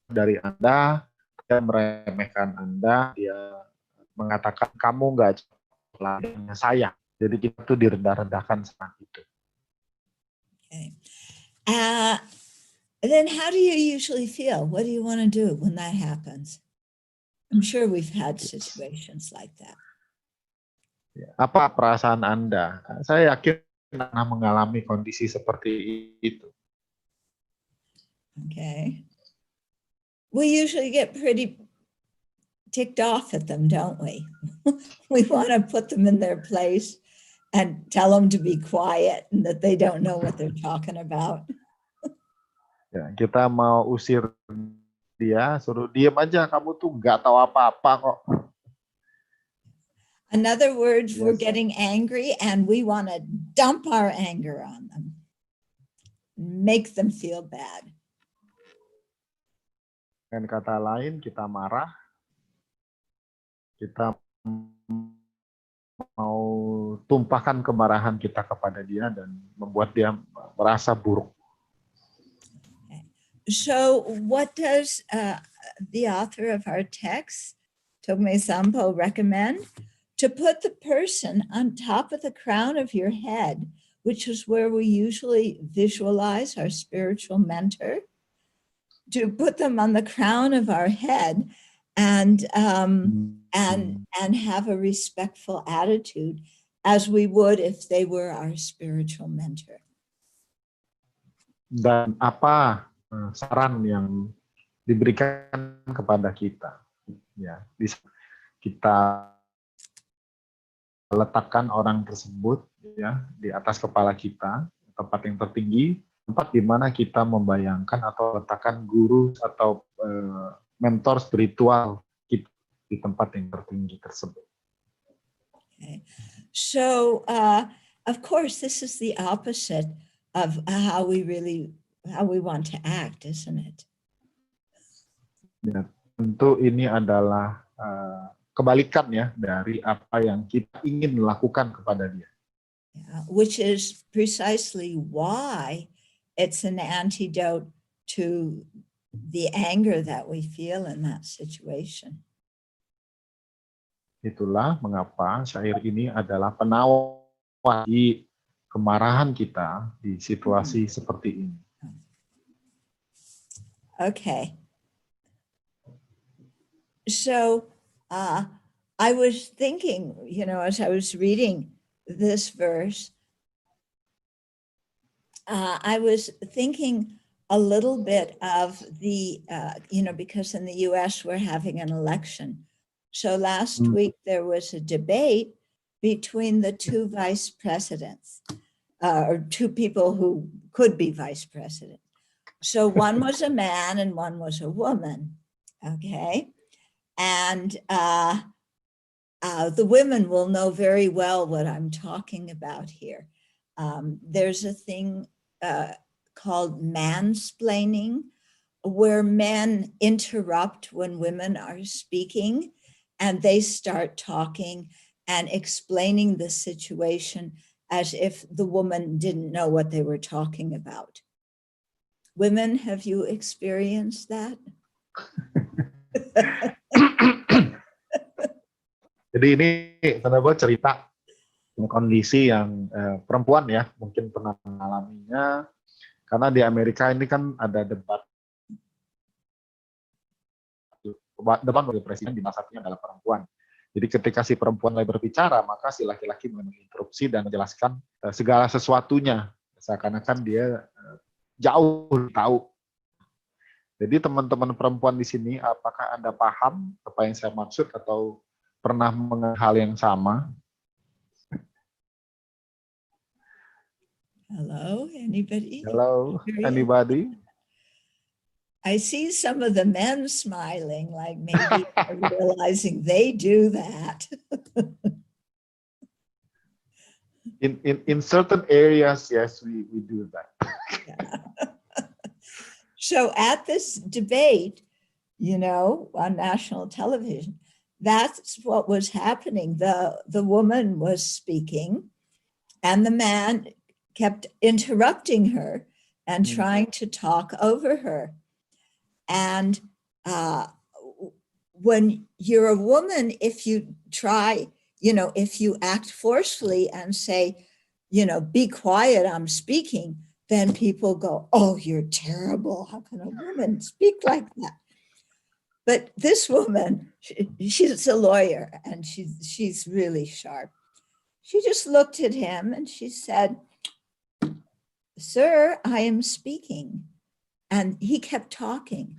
Speaker 3: dari Anda, dia meremehkan Anda, dia mengatakan kamu nggak cukup dengan saya. Jadi kita tuh direndah-rendahkan sama itu.
Speaker 1: Okay. Then how do you usually feel? What do you want to do when that happens? I'm sure we've had situations like that.
Speaker 3: Apa perasaan Anda? Saya yakin pernah mengalami kondisi seperti itu.
Speaker 1: Okay. We usually get pretty ticked off at them, don't we? We want to put them in their place and tell them to be quiet and that they don't know what they're talking about.
Speaker 3: Ya, kita mau usir dia, suruh diam aja, kamu tuh nggak tahu apa-apa kok.
Speaker 1: In other words, we're
Speaker 3: Yes.
Speaker 1: getting angry and we want to dump our anger on them, make them feel bad.
Speaker 3: Dengan kata lain, kita marah, kita mau tumpahkan kemarahan kita kepada dia dan membuat dia merasa buruk.
Speaker 1: So what does the author of our text, Togme Sampo, recommend? To put the person on top of the crown of your head, which is where we usually visualize our spiritual mentor, to put them on the crown of our head and have a respectful attitude as we would if they were our spiritual mentor.
Speaker 3: Dan apa saran yang diberikan kepada kita? Ya, bisa kita letakkan orang tersebut ya di atas kepala kita, tempat yang tertinggi, tempat di mana kita membayangkan atau letakkan guru atau mentor spiritual kita di tempat yang tertinggi tersebut.
Speaker 1: Okay. So, of course, this is the opposite of how we want to act, isn't it?
Speaker 3: Ya, tentu ini adalah kebalikan ya dari apa yang kita ingin lakukan kepada dia.
Speaker 1: Yeah, which is precisely why it's an antidote to the anger that we feel in that situation.
Speaker 3: Itulah mengapa syair ini adalah penawar di kemarahan kita di situasi seperti ini.
Speaker 1: Okay. So I was thinking, as I was reading this verse, I was thinking a little bit of the, because in the US we're having an election. So last week there was a debate between the two vice presidents, or two people who could be vice president. So one was a man and one was a woman, okay? And the women will know very well what I'm talking about here. There's a thing called mansplaining, where men interrupt when women are speaking and they start talking and explaining the situation as if the woman didn't know what they were talking about. Women, have you experienced that?
Speaker 3: Jadi ini teman-teman cerita kondisi yang perempuan ya mungkin pernah mengalaminya, karena di Amerika ini kan ada debat wakil presiden di masa satunya adalah perempuan. Jadi ketika si perempuan mulai berbicara, maka si laki-laki menginterupsi dan menjelaskan segala sesuatunya, seakan-akan dia jauh tahu. Jadi teman-teman perempuan di sini, apakah Anda paham apa yang saya maksud atau pernah mengalami hal yang sama?
Speaker 1: Hello, anybody?
Speaker 3: Hello, anybody?
Speaker 1: I see some of the men smiling, like maybe realizing they do that.
Speaker 3: In certain areas, yes, we do that.
Speaker 1: Yeah. So at this debate, on national television, that's what was happening. The woman was speaking and the man kept interrupting her and trying to talk over her. And when you're a woman, if you try, if you act forcefully and say, be quiet, I'm speaking, then people go, oh, you're terrible. How can a woman speak like that? But this woman, she's a lawyer and she's really sharp. She just looked at him and she said, "Sir, I am speaking." And he kept talking.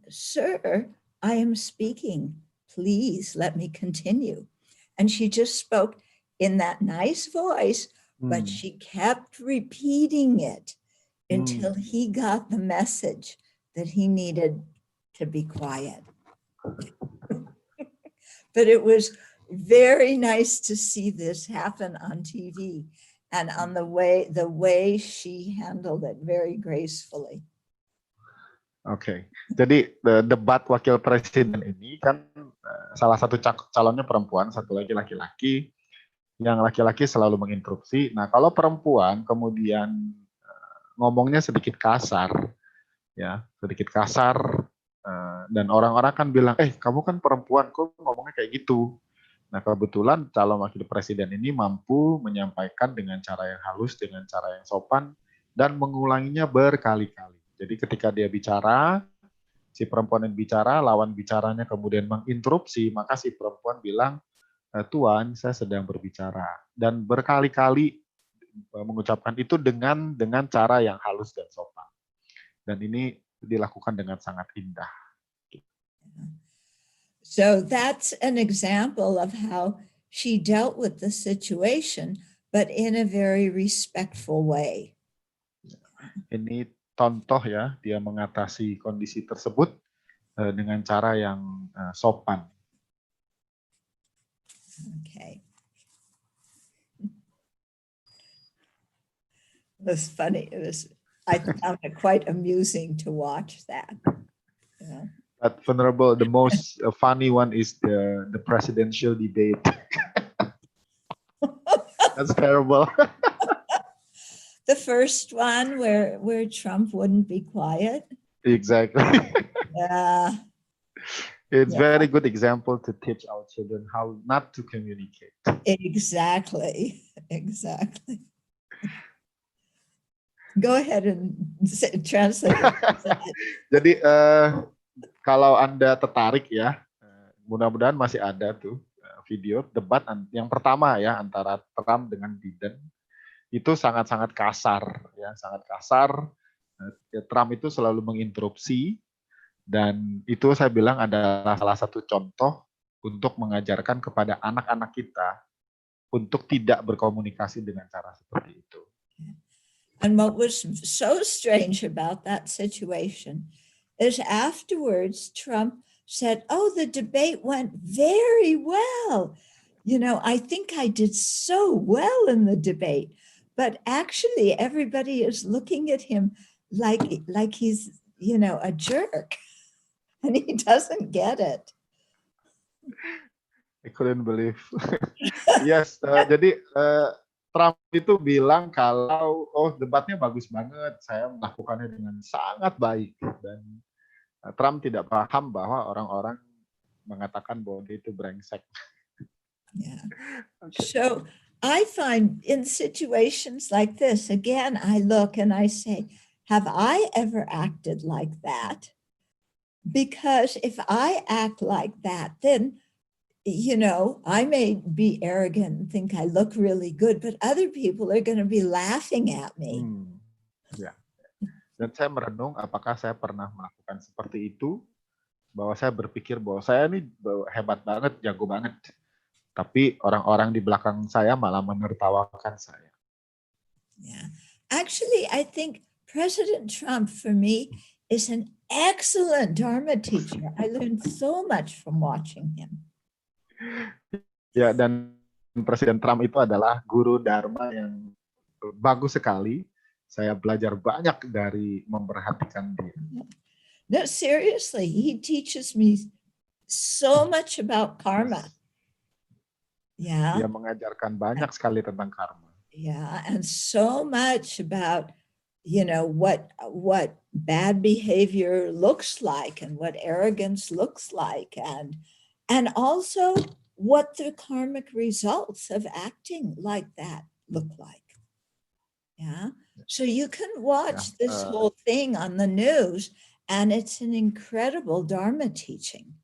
Speaker 1: "Sir, I am speaking. Please let me continue." And she just spoke in that nice voice, but she kept repeating it until he got the message that he needed to be quiet. But it was very nice to see this happen on TV and on the way she handled it very gracefully.
Speaker 3: Oke, jadi debat wakil presiden ini kan salah satu calonnya perempuan, satu lagi laki-laki. Yang laki-laki selalu menginterupsi. Nah, kalau perempuan kemudian ngomongnya sedikit kasar, ya, sedikit kasar, dan orang-orang kan bilang, kamu kan perempuan, kok ngomongnya kayak gitu. Nah, kebetulan calon wakil presiden ini mampu menyampaikan dengan cara yang halus, dengan cara yang sopan, dan mengulanginya berkali-kali. Jadi ketika dia bicara, si perempuan yang bicara, lawan bicaranya kemudian menginterupsi, maka si perempuan bilang, "Tuan, saya sedang berbicara." Dan berkali-kali mengucapkan itu dengan cara yang halus dan sopan. Dan ini dilakukan dengan sangat indah.
Speaker 1: So that's an example of how she dealt with the situation, but in a very respectful way.
Speaker 3: Ini contoh ya, dia mengatasi kondisi tersebut dengan cara yang sopan.
Speaker 1: Okay. It was funny. I found it quite amusing to watch that. Yeah.
Speaker 3: But Venerable, the most funny one is the presidential debate. That's terrible.
Speaker 1: The first one where Trump wouldn't be quiet.
Speaker 3: Exactly.
Speaker 1: Yeah.
Speaker 3: It's very good example to teach our children how not to communicate.
Speaker 1: Exactly. Go ahead and translate.
Speaker 3: Jadi kalau Anda tertarik ya, mudah-mudahan masih ada tuh video debat yang pertama ya antara Trump dengan Biden. Itu sangat-sangat kasar ya, sangat kasar. Trump itu selalu menginterupsi dan itu saya bilang adalah salah satu contoh untuk mengajarkan kepada anak-anak kita untuk tidak berkomunikasi dengan cara seperti itu.
Speaker 1: And what was so strange about that situation is afterwards Trump said, "Oh, the debate went very well. You know, I think I did so well in the debate." But actually everybody is looking at him like he's, you know, a jerk. And he doesn't get it.
Speaker 3: I couldn't believe. Yes, jadi Trump itu bilang kalau debatnya bagus banget, saya melakukannya dengan sangat baik, dan Trump tidak paham bahwa orang-orang mengatakan bahwa dia itu brengsek.
Speaker 1: Yeah. Okay. So I find in situations like this, again, I look and I say, have I ever acted like that? Because if I act like that, then, you know, I may be arrogant and think I look really good, but other people are going to be laughing at me.
Speaker 3: Ya. Dan saya merenung apakah saya pernah melakukan seperti itu, bahwa saya berpikir bahwa saya ini hebat banget, jago banget. Tapi orang-orang di belakang saya malah menertawakan saya.
Speaker 1: Yeah. Actually, I think President Trump, for me, is an excellent Dharma teacher. I learned so much from watching him.
Speaker 3: Ya, dan Presiden Trump itu adalah guru Dharma yang bagus sekali. Saya belajar banyak dari memperhatikan dia.
Speaker 1: No, seriously, he teaches me so much about karma. Yeah.
Speaker 3: Dia mengajarkan banyak sekali tentang karma.
Speaker 1: Yeah, and so much about, you know, what bad behavior looks like and what arrogance looks like, and also what the karmic results of acting like that look like. Yeah. So you can watch this whole thing on the news And it's an incredible Dharma teaching.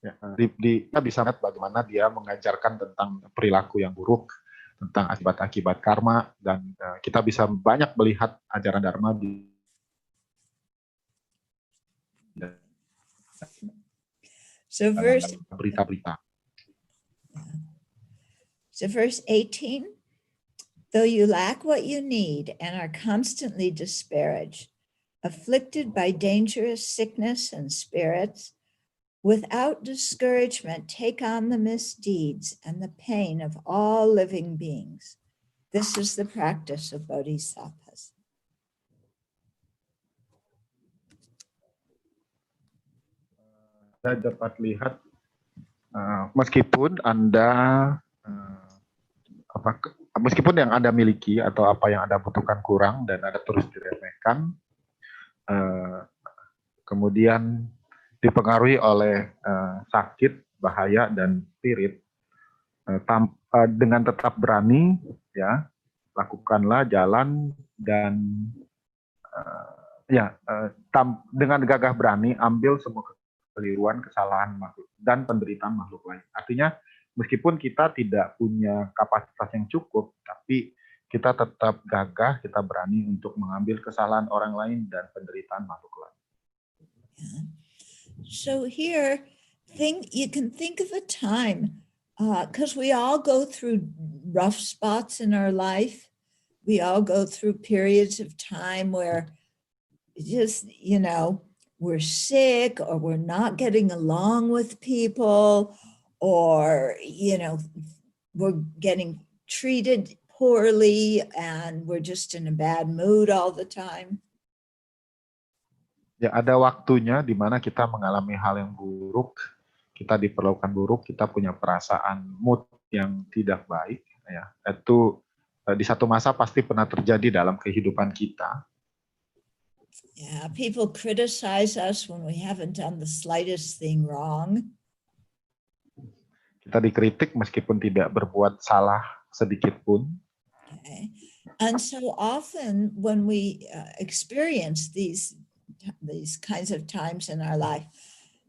Speaker 3: Ya, kita bisa lihat bagaimana dia mengajarkan tentang perilaku yang buruk, tentang akibat-akibat karma, dan kita bisa banyak melihat ajaran Dharma di berita-berita.
Speaker 1: So verse 18, though you lack what you need and are constantly disparaged, afflicted by dangerous sickness and spirits, without discouragement, take on the misdeeds and the pain of all living beings. This is the practice of bodhisattvas.
Speaker 3: Kita dapat lihat meskipun meskipun yang Anda miliki atau apa yang Anda butuhkan kurang dan Anda terus diremehkan, kemudian dipengaruhi oleh sakit, bahaya, dan spirit, dengan tetap berani, ya, lakukanlah jalan dan dengan gagah berani ambil semua kekeliruan, kesalahan makhluk dan penderitaan makhluk lain. Artinya meskipun kita tidak punya kapasitas yang cukup, tapi kita tetap gagah, kita berani untuk mengambil kesalahan orang lain dan penderitaan makhluk lain.
Speaker 1: So here, you can think of a time, because we all go through rough spots in our life. We all go through periods of time where just, we're sick, or we're not getting along with people, or, we're getting treated poorly and we're just in a bad mood all the time.
Speaker 3: Ya, ada waktunya di mana kita mengalami hal yang buruk, kita diperlakukan buruk, kita punya perasaan mood yang tidak baik. Ya, itu di satu masa pasti pernah terjadi dalam kehidupan kita.
Speaker 1: Yeah, people criticize us when we haven't done the slightest thing wrong.
Speaker 3: Kita dikritik meskipun tidak berbuat salah sedikit pun.
Speaker 1: Okay. And so often when we experience these kinds of times in our life,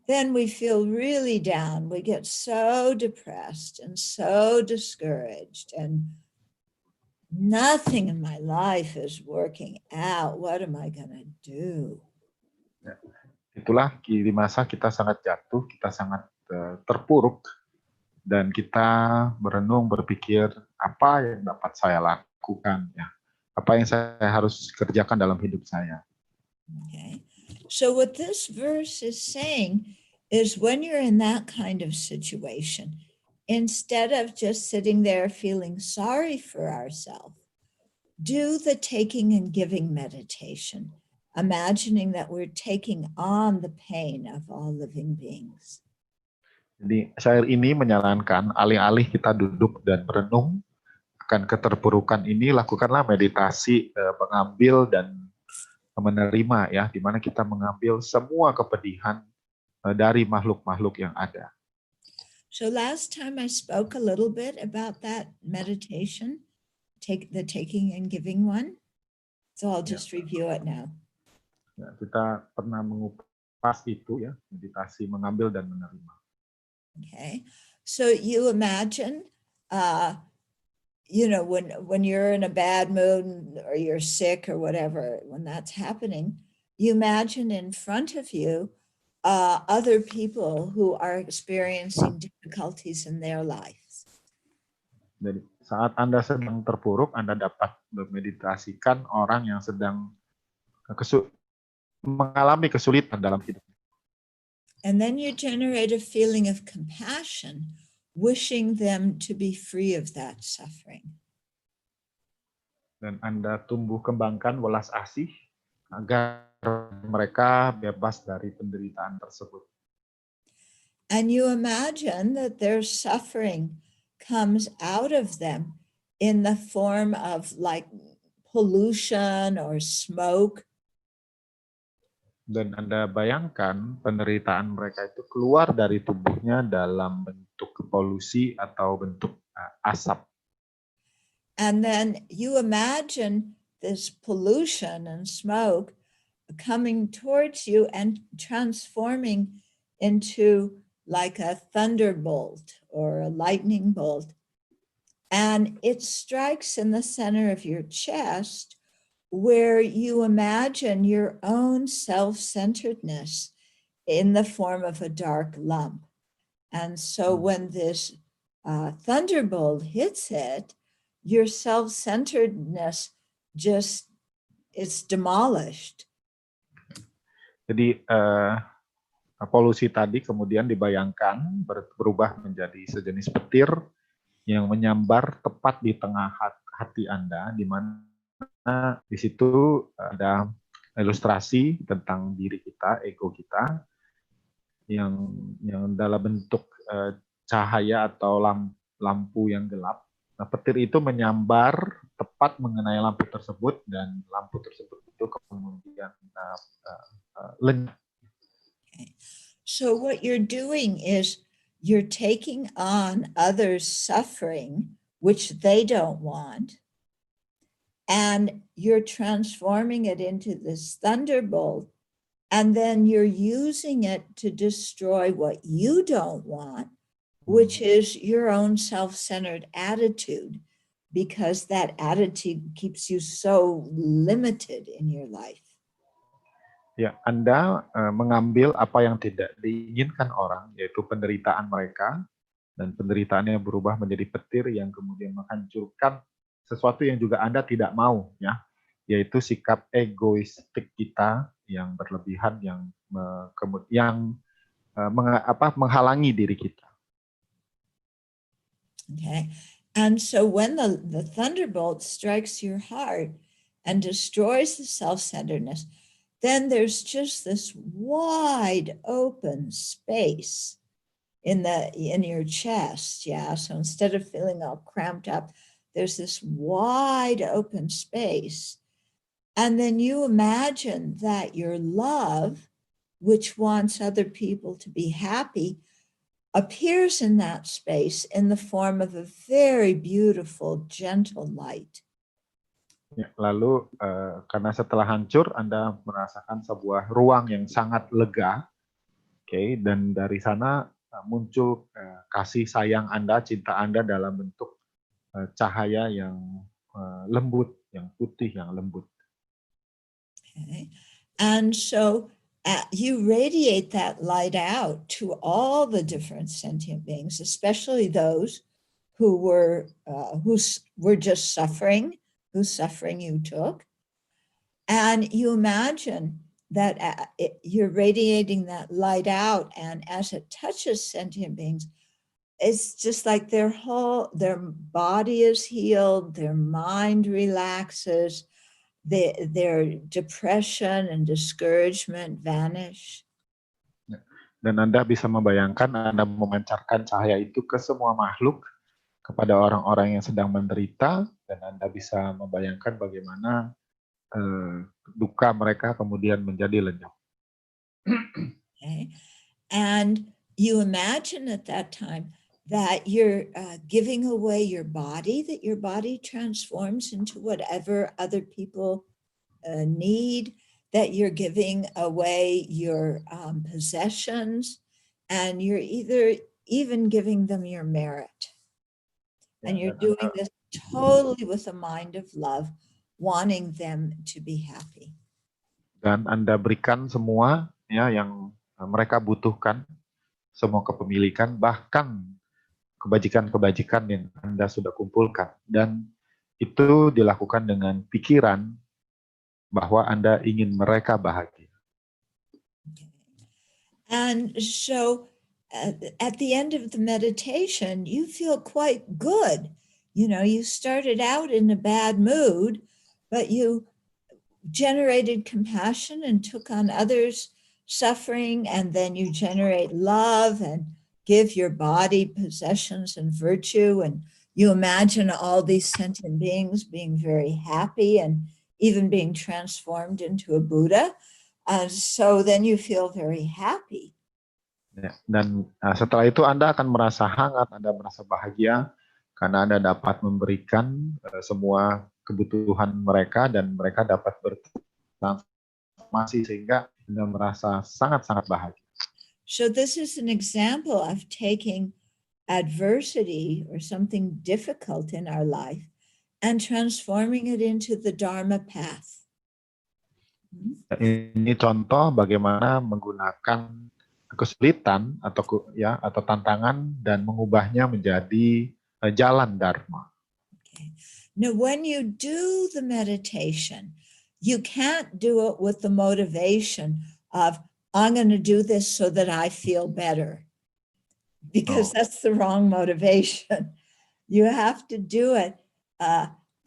Speaker 1: then we feel really down. We get so depressed and so discouraged, and nothing in my life is working out. What am I going to do?
Speaker 3: Ya, itulah di masa kita sangat jatuh, kita sangat terpuruk, dan kita merenung, berpikir apa yang dapat saya lakukan, ya, apa yang saya harus kerjakan dalam hidup saya.
Speaker 1: Okay, so what this verse is saying is when you're in that kind of situation, instead of just sitting there feeling sorry for ourselves, do the taking and giving meditation, imagining that we're taking on the pain of all living beings.
Speaker 3: Jadi syair ini menyarankan alih-alih kita duduk dan merenung akan keterpurukan ini, lakukanlah meditasi mengambil dan menerima, ya, di mana kita mengambil semua kepedihan dari makhluk-makhluk yang ada.
Speaker 1: So last time I spoke a little bit about that meditation, the taking and giving one. So I'll just review it now.
Speaker 3: Ya, kita pernah mengupas itu, ya, meditasi mengambil dan menerima.
Speaker 1: Okay, so you imagine, when you're in a bad mood or you're sick or whatever, when that's happening, you imagine in front of you other people who are experiencing difficulties in their lives.
Speaker 3: Jadi saat Anda sedang terpuruk, Anda dapat memeditasikan orang yang sedang mengalami kesulitan dalam hidup.
Speaker 1: And then you generate a feeling of compassion, wishing them to be free of that suffering.
Speaker 3: Dan Anda tumbuh kembangkan welas asih agar mereka bebas dari penderitaan tersebut.
Speaker 1: And you imagine that their suffering comes out of them in the form of like pollution or smoke.
Speaker 3: Dan Anda bayangkan penderitaan mereka itu keluar dari tubuhnya dalam bentuk polusi atau bentuk asap.
Speaker 1: And then you imagine this pollution and smoke coming towards you and transforming into like a thunderbolt or a lightning bolt. And it strikes in the center of your chest where you imagine your own self-centeredness in the form of a dark lump. And so when this thunderbolt hits it, your self-centeredness just is demolished.
Speaker 3: Jadi polusi tadi kemudian dibayangkan berubah menjadi sejenis petir yang menyambar tepat di tengah hati Anda, di mana di situ ada ilustrasi tentang diri kita, ego kita, yang dalam bentuk cahaya atau lampu yang gelap. Nah, petir itu menyambar tepat mengenai lampu tersebut, dan lampu tersebut itu kemudian lenyap.
Speaker 1: Okay. So what you're doing is you're taking on others' suffering, which they don't want, and you're transforming it into this thunderbolt, and then you're using it to destroy what you don't want, which is your own self-centered attitude, because that attitude keeps you so limited in your life.
Speaker 3: Ya, Anda mengambil apa yang tidak diinginkan orang, yaitu penderitaan mereka, dan penderitaannya berubah menjadi petir yang kemudian menghancurkan sesuatu yang juga Anda tidak mau, ya, yaitu sikap egoistik kita yang berlebihan, yang menghalangi diri kita.
Speaker 1: Okay, and so when the thunderbolt strikes your heart and destroys the self-centeredness, then there's just this wide open space in your chest. Yeah, so instead of feeling all cramped up, there's this wide open space. And then you imagine that your love, which wants other people to be happy, appears in that space in the form of a very beautiful, gentle light.
Speaker 3: Ya, lalu karena setelah hancur Anda merasakan sebuah ruang yang sangat lega, okay, dan dari sana muncul kasih sayang Anda, cinta Anda dalam bentuk cahaya yang lembut, yang putih, yang lembut.
Speaker 1: Okay. And so you radiate that light out to all the different sentient beings, especially those who were just suffering, whose suffering you took. And you imagine that you're radiating that light out, and as it touches sentient beings, it's just like their body is healed, their mind relaxes, their depression and discouragement vanish.
Speaker 3: Dan Anda bisa membayangkan Anda memancarkan cahaya itu ke semua makhluk, kepada orang-orang yang sedang menderita, dan Anda bisa membayangkan bagaimana duka mereka kemudian menjadi lenyap.
Speaker 1: Okay. And you imagine at that time that you're giving away your body, that your body transforms into whatever other people need, that you're giving away your possessions, and you're even giving them your merit. And you're doing this totally with a mind of love, wanting them to be happy.
Speaker 3: Dan Anda berikan semua, ya, yang mereka butuhkan, semua kepemilikan, bahkan kebajikan-kebajikan yang Anda sudah kumpulkan. Dan itu dilakukan dengan pikiran bahwa Anda ingin mereka bahagia.
Speaker 1: And so at the end of the meditation, you feel quite good. You know, you started out in a bad mood, but you generated compassion and took on others' suffering, and then you generate love and give your body possessions and virtue, and you imagine all these sentient beings being very happy and even being transformed into a Buddha. So then you feel very happy.
Speaker 3: Ya, dan setelah itu Anda akan merasa hangat, Anda merasa bahagia, karena Anda dapat memberikan semua kebutuhan mereka dan mereka dapat bertransformasi sehingga Anda merasa sangat-sangat bahagia.
Speaker 1: So this is an example of taking adversity or something difficult in our life and transforming it into the Dharma path.
Speaker 3: Ini contoh bagaimana menggunakan kesulitan atau tantangan dan mengubahnya menjadi jalan Dharma.
Speaker 1: Okay. Now, when you do the meditation, you can't do it with the motivation of, I'm going to do this so that I feel better, because that's the wrong motivation. You have to do it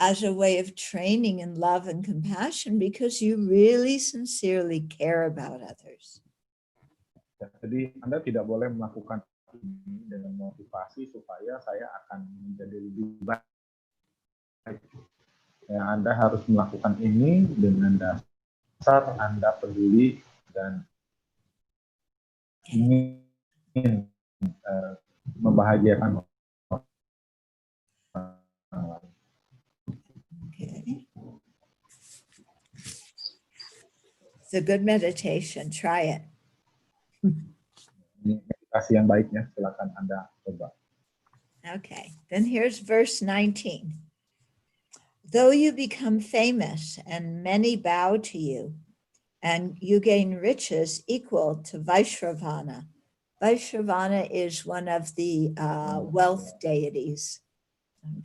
Speaker 1: as a way of training in love and compassion because you really sincerely care about others.
Speaker 3: Jadi Anda tidak boleh melakukan ini dengan motivasi supaya saya akan menjadi lebih baik. Ya, Anda harus melakukan ini dengan dasar Anda peduli dan ingin membahagiakan orang lain.
Speaker 1: Okay. It's a good meditation. Try it.
Speaker 3: Ini meditasi yang baiknya, silakan Anda coba.
Speaker 1: Okay, then here's verse 19. Though you become famous and many bow to you, and you gain riches equal to Vaishravana. Vaishravana is one of the wealth deities.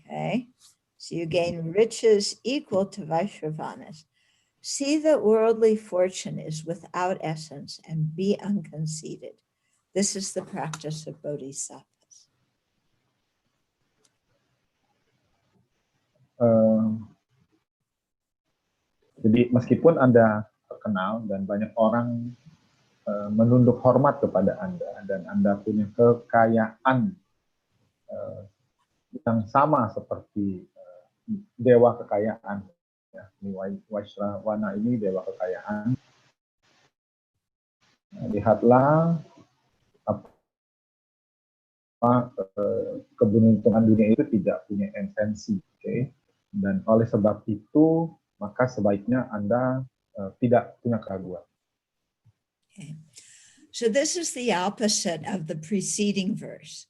Speaker 1: Okay, so you gain riches equal to Vaishravanas. See that worldly fortune is without essence and be unconceited. This is the practice of bodhisattvas.
Speaker 3: Jadi meskipun Anda terkenal dan banyak orang menunduk hormat kepada Anda dan Anda punya kekayaan yang sama seperti dewa kekayaan, ya, Vaishravana ini dewa kekayaan. Lihatlah keberuntungan dunia itu tidak punya esensi, okay? Dan oleh sebab itu maka sebaiknya Anda tidak punya keraguan.
Speaker 1: Okay. So this is the opposite of the preceding verse.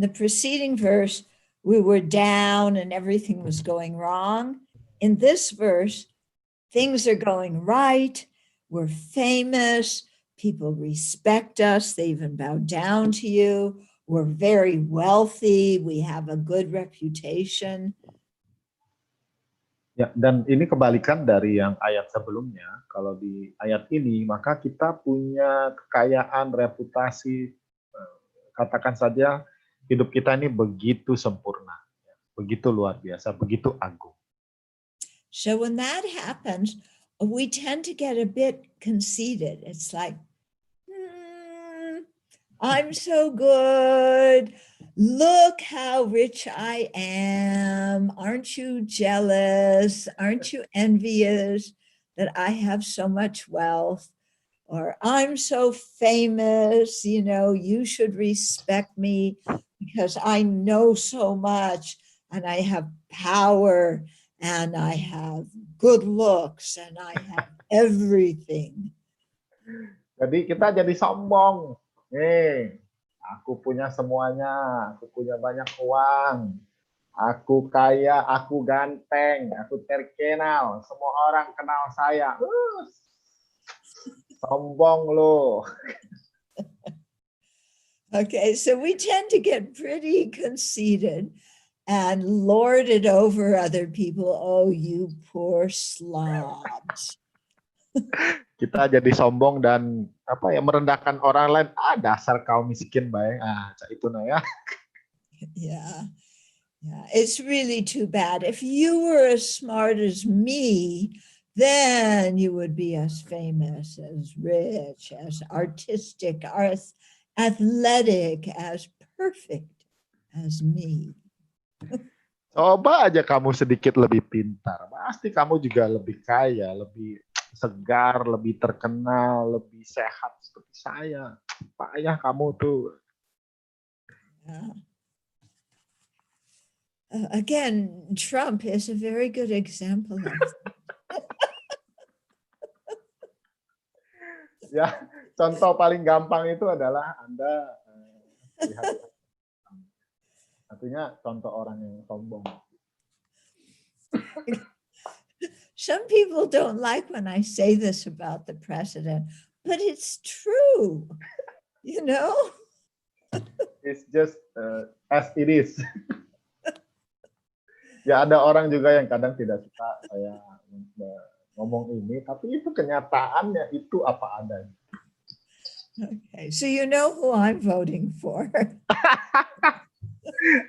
Speaker 1: The preceding verse, we were down and everything was going wrong. In this verse, things are going right. We're famous. People respect us. They even bow down to you. We're very wealthy. We have a good reputation.
Speaker 3: Ya, dan ini kebalikan dari yang ayat sebelumnya. Kalau di ayat ini, maka kita punya kekayaan, reputasi, katakan saja hidup kita ini begitu sempurna, begitu luar biasa, begitu agung.
Speaker 1: So when that happens, we tend to get a bit conceited. It's like, I'm so good. Look how rich I am. Aren't you jealous? Aren't you envious that I have so much wealth? Or I'm so famous, you know, you should respect me because I know so much and I have power and I have good looks and I have everything.
Speaker 3: Jadi kita jadi sombong. Aku punya semuanya, aku punya banyak uang, aku kaya, aku ganteng, aku terkenal, semua orang kenal saya. Sombong lo.
Speaker 1: Okay, so we tend to get pretty conceited and lord it over other people. Oh, you poor slobs.
Speaker 3: Kita jadi sombong dan merendahkan orang lain. Dasar kau miskin, baik. Itu ya.
Speaker 1: Yeah, it's really too bad. If you were as smart as me, then you would be as famous, as rich, as artistic, as athletic, as perfect as me.
Speaker 3: Coba aja kamu sedikit lebih pintar, pasti kamu juga lebih kaya, lebih segar, lebih terkenal, lebih sehat seperti saya. Payah kamu tuh.
Speaker 1: Yeah. Again, Trump is a very good example of
Speaker 3: Ya, contoh paling gampang itu adalah Anda lihat, artinya contoh orang yang sombong.
Speaker 1: Some people don't like when I say this about the president, but it's true, you know?
Speaker 3: It's just as it is. Ya, ada orang juga yang kadang tidak suka saya ngomong ini, tapi itu kenyataannya, itu apa adanya.
Speaker 1: Okay, so you know who I'm voting for.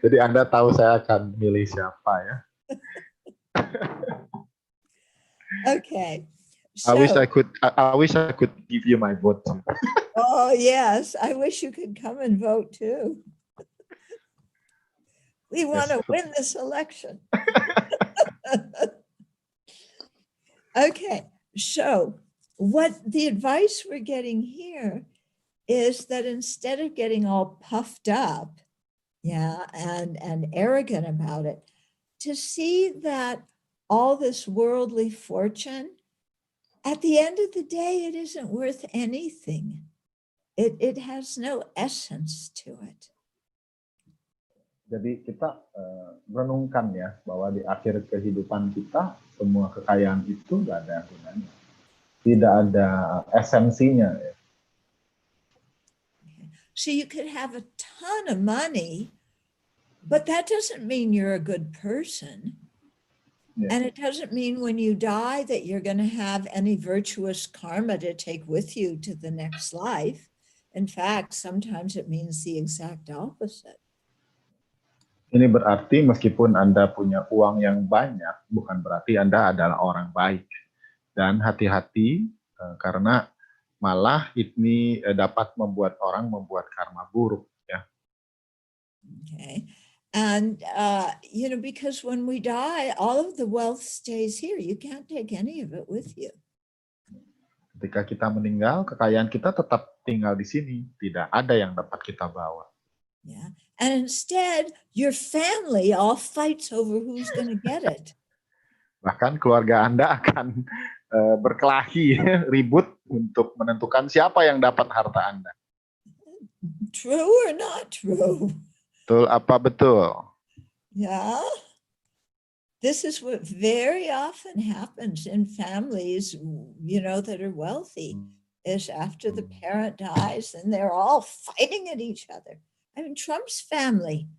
Speaker 3: Jadi Anda tahu saya akan milih siapa ya.
Speaker 1: Okay.
Speaker 3: I wish
Speaker 1: So,
Speaker 3: I could give you my vote.
Speaker 1: oh yes, I wish you could come and vote too. We want to
Speaker 3: Yes.
Speaker 1: win this election. Okay, so what the advice we're getting here is that instead of getting all puffed up, and arrogant about it, to see that all this worldly fortune, at the end of the day, it isn't worth anything. It has no essence to it.
Speaker 3: Jadi kita renungkan ya, bahwa di akhir kehidupan kita, semua kekayaan itu nggak ada gunanya. Tidak ada esensinya. Ya.
Speaker 1: So you could have a ton of money, but that doesn't mean you're a good person.
Speaker 3: Yeah.
Speaker 1: And it doesn't mean when you die that you're going to have any virtuous karma to take with you to the next life. In fact, sometimes it means the exact opposite.
Speaker 3: Ini berarti meskipun Anda punya uang yang banyak, bukan berarti Anda adalah orang baik. Dan hati-hati karena malah ini dapat membuat orang membuat karma buruk. Ya.
Speaker 1: Okay. And, because when we die, all of the wealth stays here. You can't take any of it with you.
Speaker 3: Ketika kita meninggal, kekayaan kita tetap tinggal di sini. Tidak ada yang dapat kita bawa.
Speaker 1: Yeah. And instead, your family all fights over who's going to get it.
Speaker 3: Bahkan keluarga Anda akan berkelahi, ribut untuk menentukan siapa yang dapat harta Anda.
Speaker 1: True or not true?
Speaker 3: Betul apa betul?
Speaker 1: Yeah. This is what very often happens in families, that are wealthy, is after the parent dies and they're all fighting at each other. I mean, Trump's family,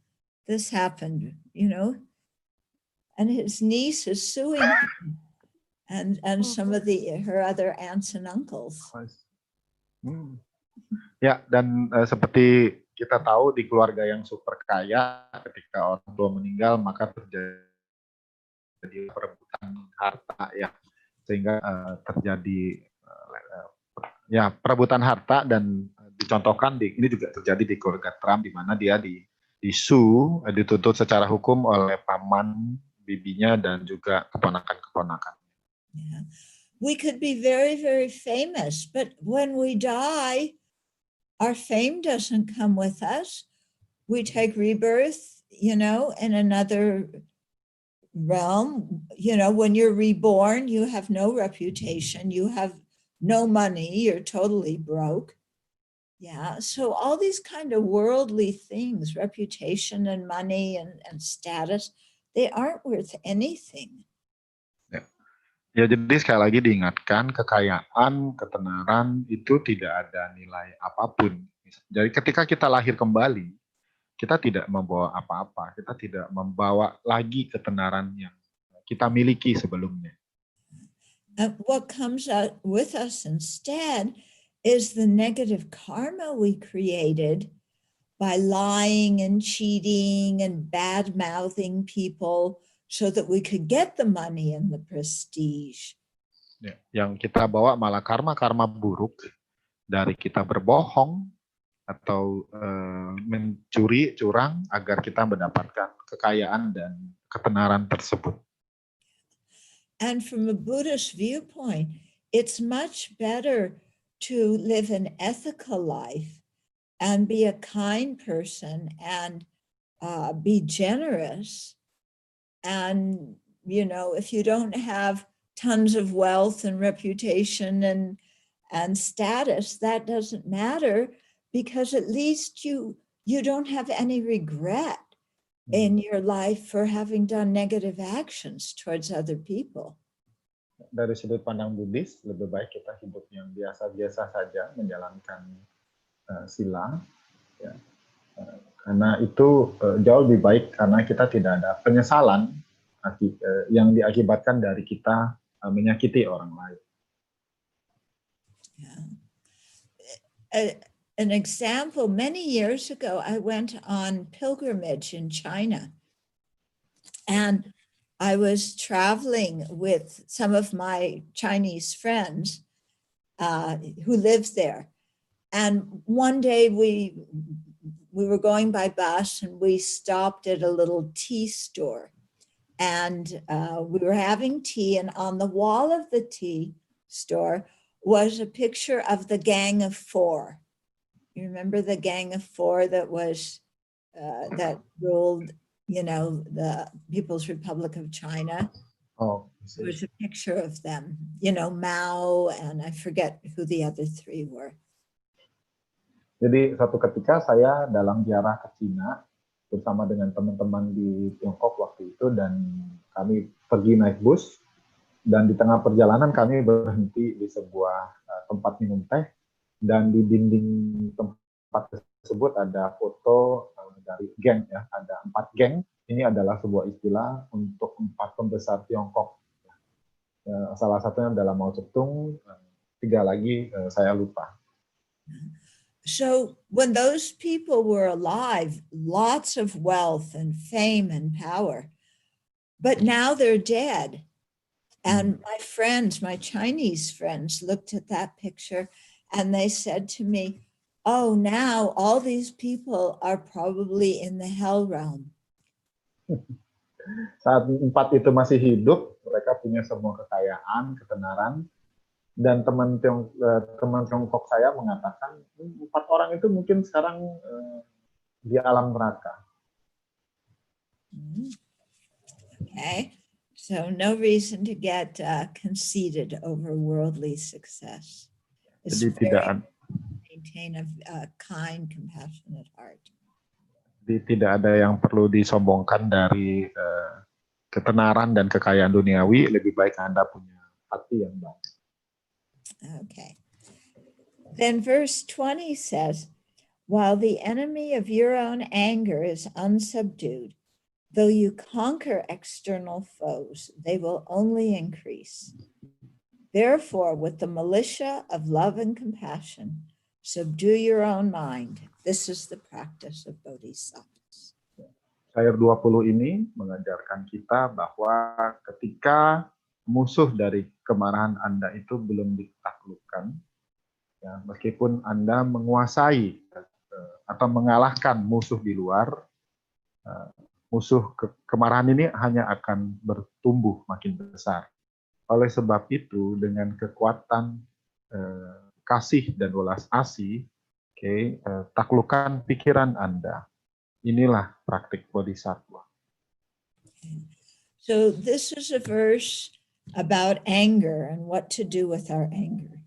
Speaker 1: this happened, and his niece is suing him and some of her other aunts and uncles.
Speaker 3: Ya, dan seperti kita tahu di keluarga yang super kaya, ketika orang tua meninggal maka terjadi perebutan harta ya, sehingga terjadi perebutan harta dan dicontohkan ini juga terjadi di keluarga Trump, di mana dia dituntut secara hukum oleh paman, bibinya dan juga keponakan-keponakan.
Speaker 1: Yeah. We could be very, very famous, but when we die, our fame doesn't come with us. We take rebirth, in another realm. When you're reborn, you have no reputation, you have no money, you're totally broke. Yeah, so all these kind of worldly things, reputation and money and status, they aren't worth anything.
Speaker 3: Ya, jadi sekali lagi diingatkan, kekayaan, ketenaran itu tidak ada nilai apapun. Jadi ketika kita lahir kembali, kita tidak membawa apa-apa, kita tidak membawa lagi ketenaran yang kita miliki sebelumnya.
Speaker 1: And what comes out with us instead is the negative karma we created by lying and cheating and bad-mouthing people so that we could get the money and the prestige.
Speaker 3: Ya, yang kita bawa malah karma-karma buruk dari kita berbohong atau mencuri, curang agar kita mendapatkan kekayaan dan ketenaran tersebut.
Speaker 1: And from a Buddhist viewpoint, it's much better to live an ethical life and be a kind person and be generous And, you know, if you don't have tons of wealth and reputation and status, that doesn't matter, because at least you don't have any regret in your life for having done negative actions towards other people.
Speaker 3: Dari sudut pandang Buddhis, lebih baik kita hidup yang biasa-biasa saja, menjalankan sila, ya. Karena itu jauh lebih baik, karena kita tidak ada penyesalan yang diakibatkan dari kita menyakiti orang lain.
Speaker 1: Yeah. An example, many years ago, I went on pilgrimage in China, and I was traveling with some of my Chinese friends who live there. And one day we were going by bus, and we stopped at a little tea store, and we were having tea, and on the wall of the tea store was a picture of the Gang of Four. You remember the Gang of Four that was that ruled, you know, the People's Republic of China?
Speaker 3: Oh,
Speaker 1: there was a picture of them, you know, Mao, and I forget who the other three were.
Speaker 3: Jadi suatu ketika saya dalam ziarah ke Cina bersama dengan teman-teman di Tiongkok waktu itu, dan kami pergi naik bus, dan di tengah perjalanan kami berhenti di sebuah tempat minum teh, dan di dinding tempat tersebut ada foto dari geng, ya, ada 4 geng. Ini adalah sebuah istilah untuk 4 pembesar Tiongkok. Salah satunya adalah Mao Zedong, 3 lagi saya lupa.
Speaker 1: So when those people were alive, lots of wealth and fame and power, but now they're dead. And my friends, my Chinese friends, looked at that picture and they said to me, oh, now all these people are probably in the hell realm.
Speaker 3: Saat 4 itu masih hidup, mereka punya semua kekayaan, ketenaran, dan teman Tiongkok saya mengatakan 4 orang itu mungkin sekarang di alam neraka.
Speaker 1: Okay, so no reason to get conceited over worldly success. It's very maintain a kind, compassionate heart.
Speaker 3: Jadi tidak ada yang perlu disombongkan dari ketenaran dan kekayaan duniawi. Lebih baik Anda punya hati yang baik.
Speaker 1: Okay. Then verse 20 says, while the enemy of your own anger is unsubdued, though you conquer external foes, they will only increase. Therefore, with the militia of love and compassion, subdue your own mind. This is the practice of bodhisattvas.
Speaker 3: Ayat 20 ini mengajarkan kita bahwa ketika musuh dari kemarahan Anda itu belum ditaklukkan, ya, meskipun Anda menguasai atau mengalahkan musuh di luar, musuh kemarahan ini hanya akan bertumbuh makin besar. Oleh sebab itu, dengan kekuatan kasih dan welas asih, taklukkan pikiran Anda. Inilah praktik bodhisattva.
Speaker 1: So this is a verse about anger and what to do with our anger.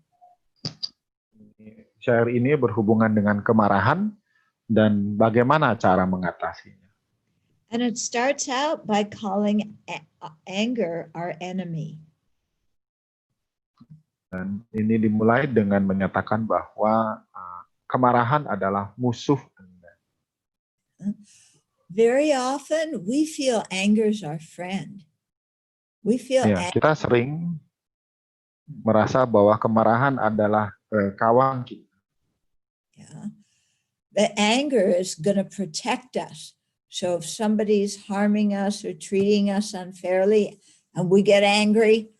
Speaker 3: Syair ini berhubungan dengan kemarahan dan bagaimana cara mengatasinya.
Speaker 1: And it starts out by calling anger our enemy.
Speaker 3: Dan ini dimulai dengan menyatakan bahwa kemarahan adalah musuh Anda.
Speaker 1: Very often we feel anger is our friend. We feel
Speaker 3: kita sering merasa bahwa kemarahan adalah kawan kita.
Speaker 1: Yeah. The anger is going to protect us. So if somebody's harming us or treating us unfairly and we get angry,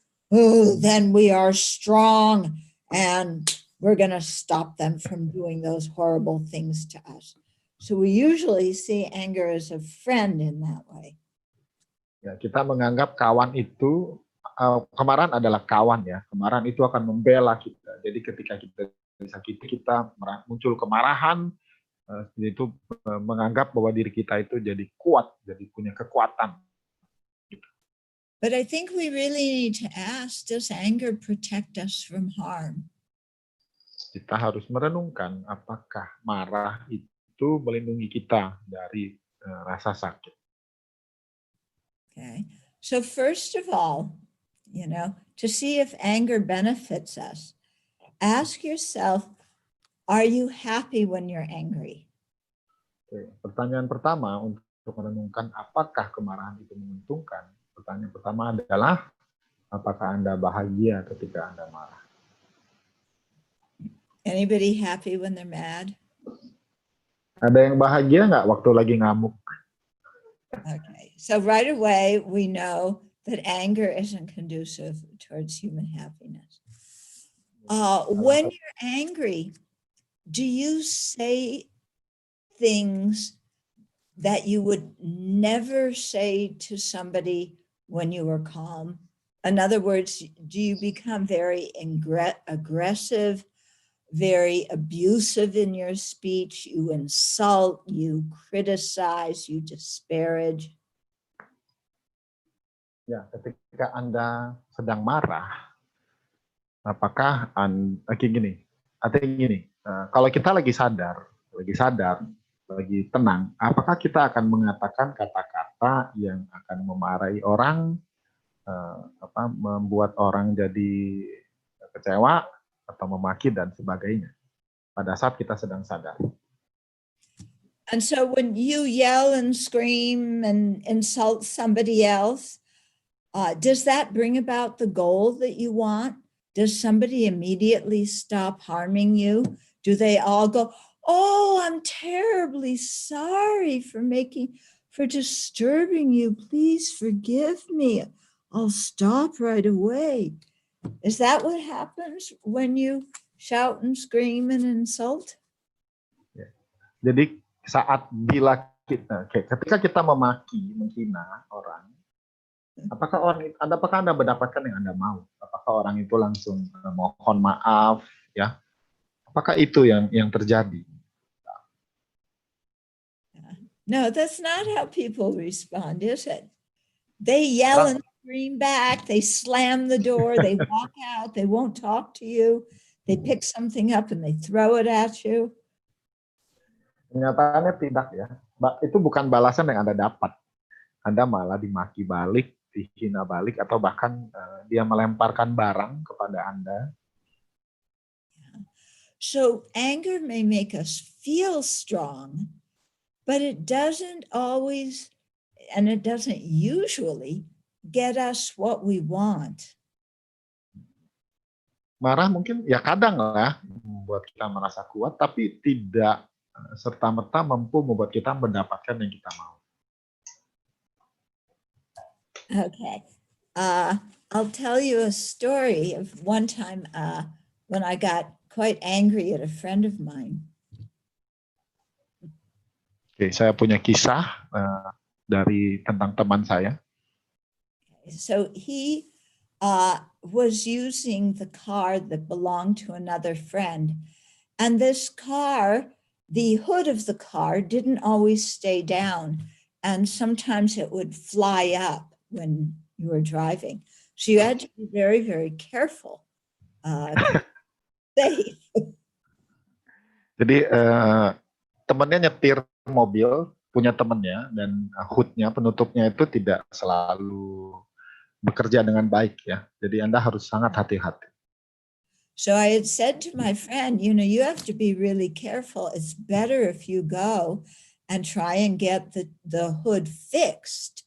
Speaker 1: then we are strong and we're going to stop them from doing those horrible things to us. So we usually see anger as a friend in that way.
Speaker 3: Ya, kita menganggap kawan itu, kemarahan adalah kawan, ya. Kemarahan itu akan membela kita. Jadi ketika kita disakiti, kita muncul kemarahan, itu menganggap bahwa diri kita itu jadi kuat, jadi punya kekuatan.
Speaker 1: But I think we really need to ask, does anger protect us from harm?
Speaker 3: Kita harus merenungkan apakah marah itu melindungi kita dari rasa sakit.
Speaker 1: Okay. So first of all, to see if anger benefits us, ask yourself, are you happy when you're angry?
Speaker 3: Oke. Pertanyaan pertama untuk merenungkan apakah kemarahan itu menguntungkan. Pertanyaan pertama adalah, apakah Anda bahagia ketika Anda marah?
Speaker 1: Anybody happy when they're mad?
Speaker 3: Ada yang bahagia nggak waktu lagi ngamuk?
Speaker 1: Okay, so right away we know that anger isn't conducive towards human happiness. When you're angry, do you say things that you would never say to somebody when you were calm? In other words, do you become very aggressive, very abusive in your speech? You insult, you criticize, you disparage?
Speaker 3: Ya, ketika Anda sedang marah, apakah artinya gini, kalau kita lagi sadar, lagi tenang, apakah kita akan mengatakan kata-kata yang akan memarahi orang, membuat orang jadi kecewa atau memaki dan sebagainya pada saat kita sedang sadar.
Speaker 1: And so when you yell and scream and insult somebody else, does that bring about the goal that you want? Does somebody immediately stop harming you? Do they all go, oh, I'm terribly sorry for disturbing you. Please forgive me. I'll stop right away. Is that what happens when you shout and scream and insult?
Speaker 3: Jadi ketika kita memaki, menghina orang, apakah Anda mendapatkan yang Anda mau? Apakah orang itu langsung mohon maaf, ya? Apakah itu yang terjadi?
Speaker 1: No, that's not how people respond, is it? They yell and scream back, they slam the door, they walk out, they won't talk to you, they pick something up and they throw it at you.
Speaker 3: Kenyataannya tidak, ya. Itu bukan balasan yang Anda dapat. Anda malah dimaki balik, dihina balik, atau bahkan dia melemparkan barang kepada Anda.
Speaker 1: So anger may make us feel strong, but it doesn't always, and it doesn't usually get us what we want.
Speaker 3: Marah mungkin ya kadang lah membuat kita merasa kuat, tapi tidak serta-merta mampu membuat kita mendapatkan yang kita mau.
Speaker 1: Okay. I'll tell you a story of one time when I got quite angry at a friend of mine.
Speaker 3: Oke, saya punya kisah tentang teman saya.
Speaker 1: So he was using the car that belonged to another friend, and this car, the hood of the car didn't always stay down, and sometimes it would fly up when you were driving. So you had to be very, very careful.
Speaker 3: Jadi temannya nyetir mobil, punya temannya, dan hoodnya, penutupnya itu tidak selalu bekerja dengan baik, ya. Jadi Anda harus sangat hati-hati.
Speaker 1: So I had said to my friend, you have to be really careful. It's better if you go and try and get the hood fixed.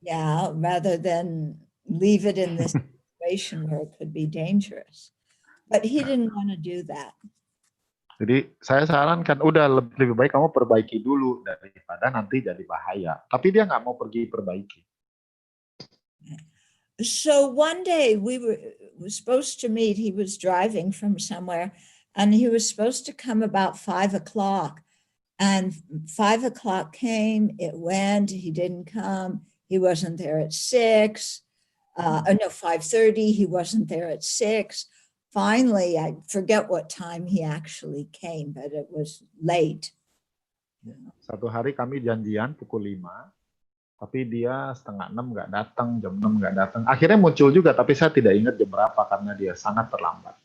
Speaker 1: Yeah, rather than leave it in this situation where it could be dangerous. But he didn't want to do that.
Speaker 3: Jadi saya sarankan, udah lebih baik kamu perbaiki dulu daripada nanti jadi bahaya. Tapi dia nggak mau pergi perbaiki.
Speaker 1: So one day we were supposed to meet. He was driving from somewhere, and he was supposed to come about 5 o'clock. And 5 o'clock came, it went, he didn't come. He wasn't there at 6. 5:30, he wasn't there at 6. Finally, I forget what time he actually came, but it was late.
Speaker 3: Satu hari kami janjian pukul 5. Tapi dia 5:30 nggak datang, jam 6 nggak datang. Akhirnya muncul juga, tapi saya tidak ingat jam berapa karena dia sangat terlambat.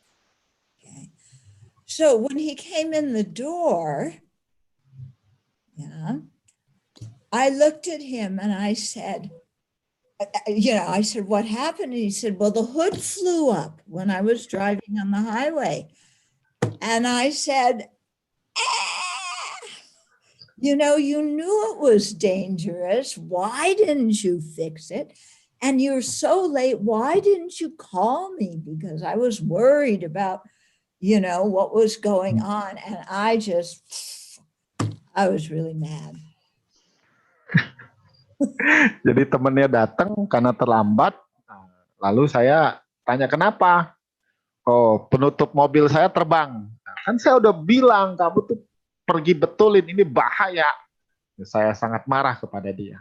Speaker 1: Okay. So when he came in the door, I looked at him and I said, I said, what happened? And he said, well, the hood flew up when I was driving on the highway. And I said, you knew it was dangerous. Why didn't you fix it? And you're so late. Why didn't you call me? Because I was worried about, what was going on. And I was really mad.
Speaker 3: Jadi temennya datang karena terlambat, lalu saya tanya kenapa? Oh, penutup mobil saya terbang. Nah, kan saya udah bilang kamu tuh pergi betulin, ini bahaya. Saya sangat marah kepada dia.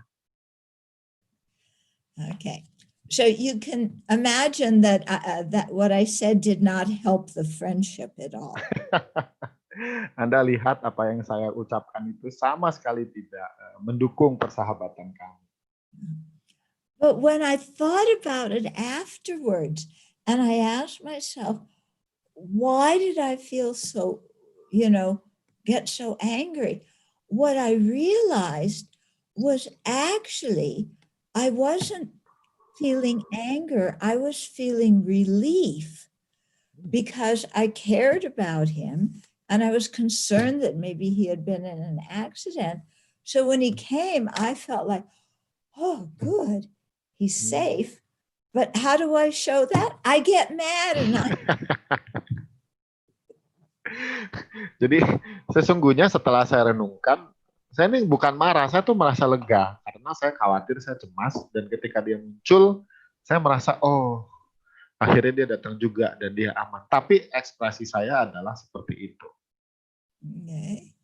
Speaker 1: Okay, so you can imagine that that what I said did not help the friendship at all.
Speaker 3: Anda lihat apa yang saya ucapkan itu sama sekali tidak mendukung persahabatan kami.
Speaker 1: But when I thought about it afterwards, and I asked myself, why did I feel so, get so angry? What I realized was actually, I wasn't feeling anger. I was feeling relief because I cared about him and I was concerned that maybe he had been in an accident. So when he came, I felt like, oh, good, he's safe. But how do I show that? I get mad and
Speaker 3: Jadi sesungguhnya setelah saya renungkan, saya ini bukan marah, saya tuh merasa lega karena saya khawatir, saya cemas, dan ketika dia muncul, saya merasa oh akhirnya dia datang juga dan dia aman. Tapi ekspresi saya adalah seperti itu.
Speaker 1: Okay.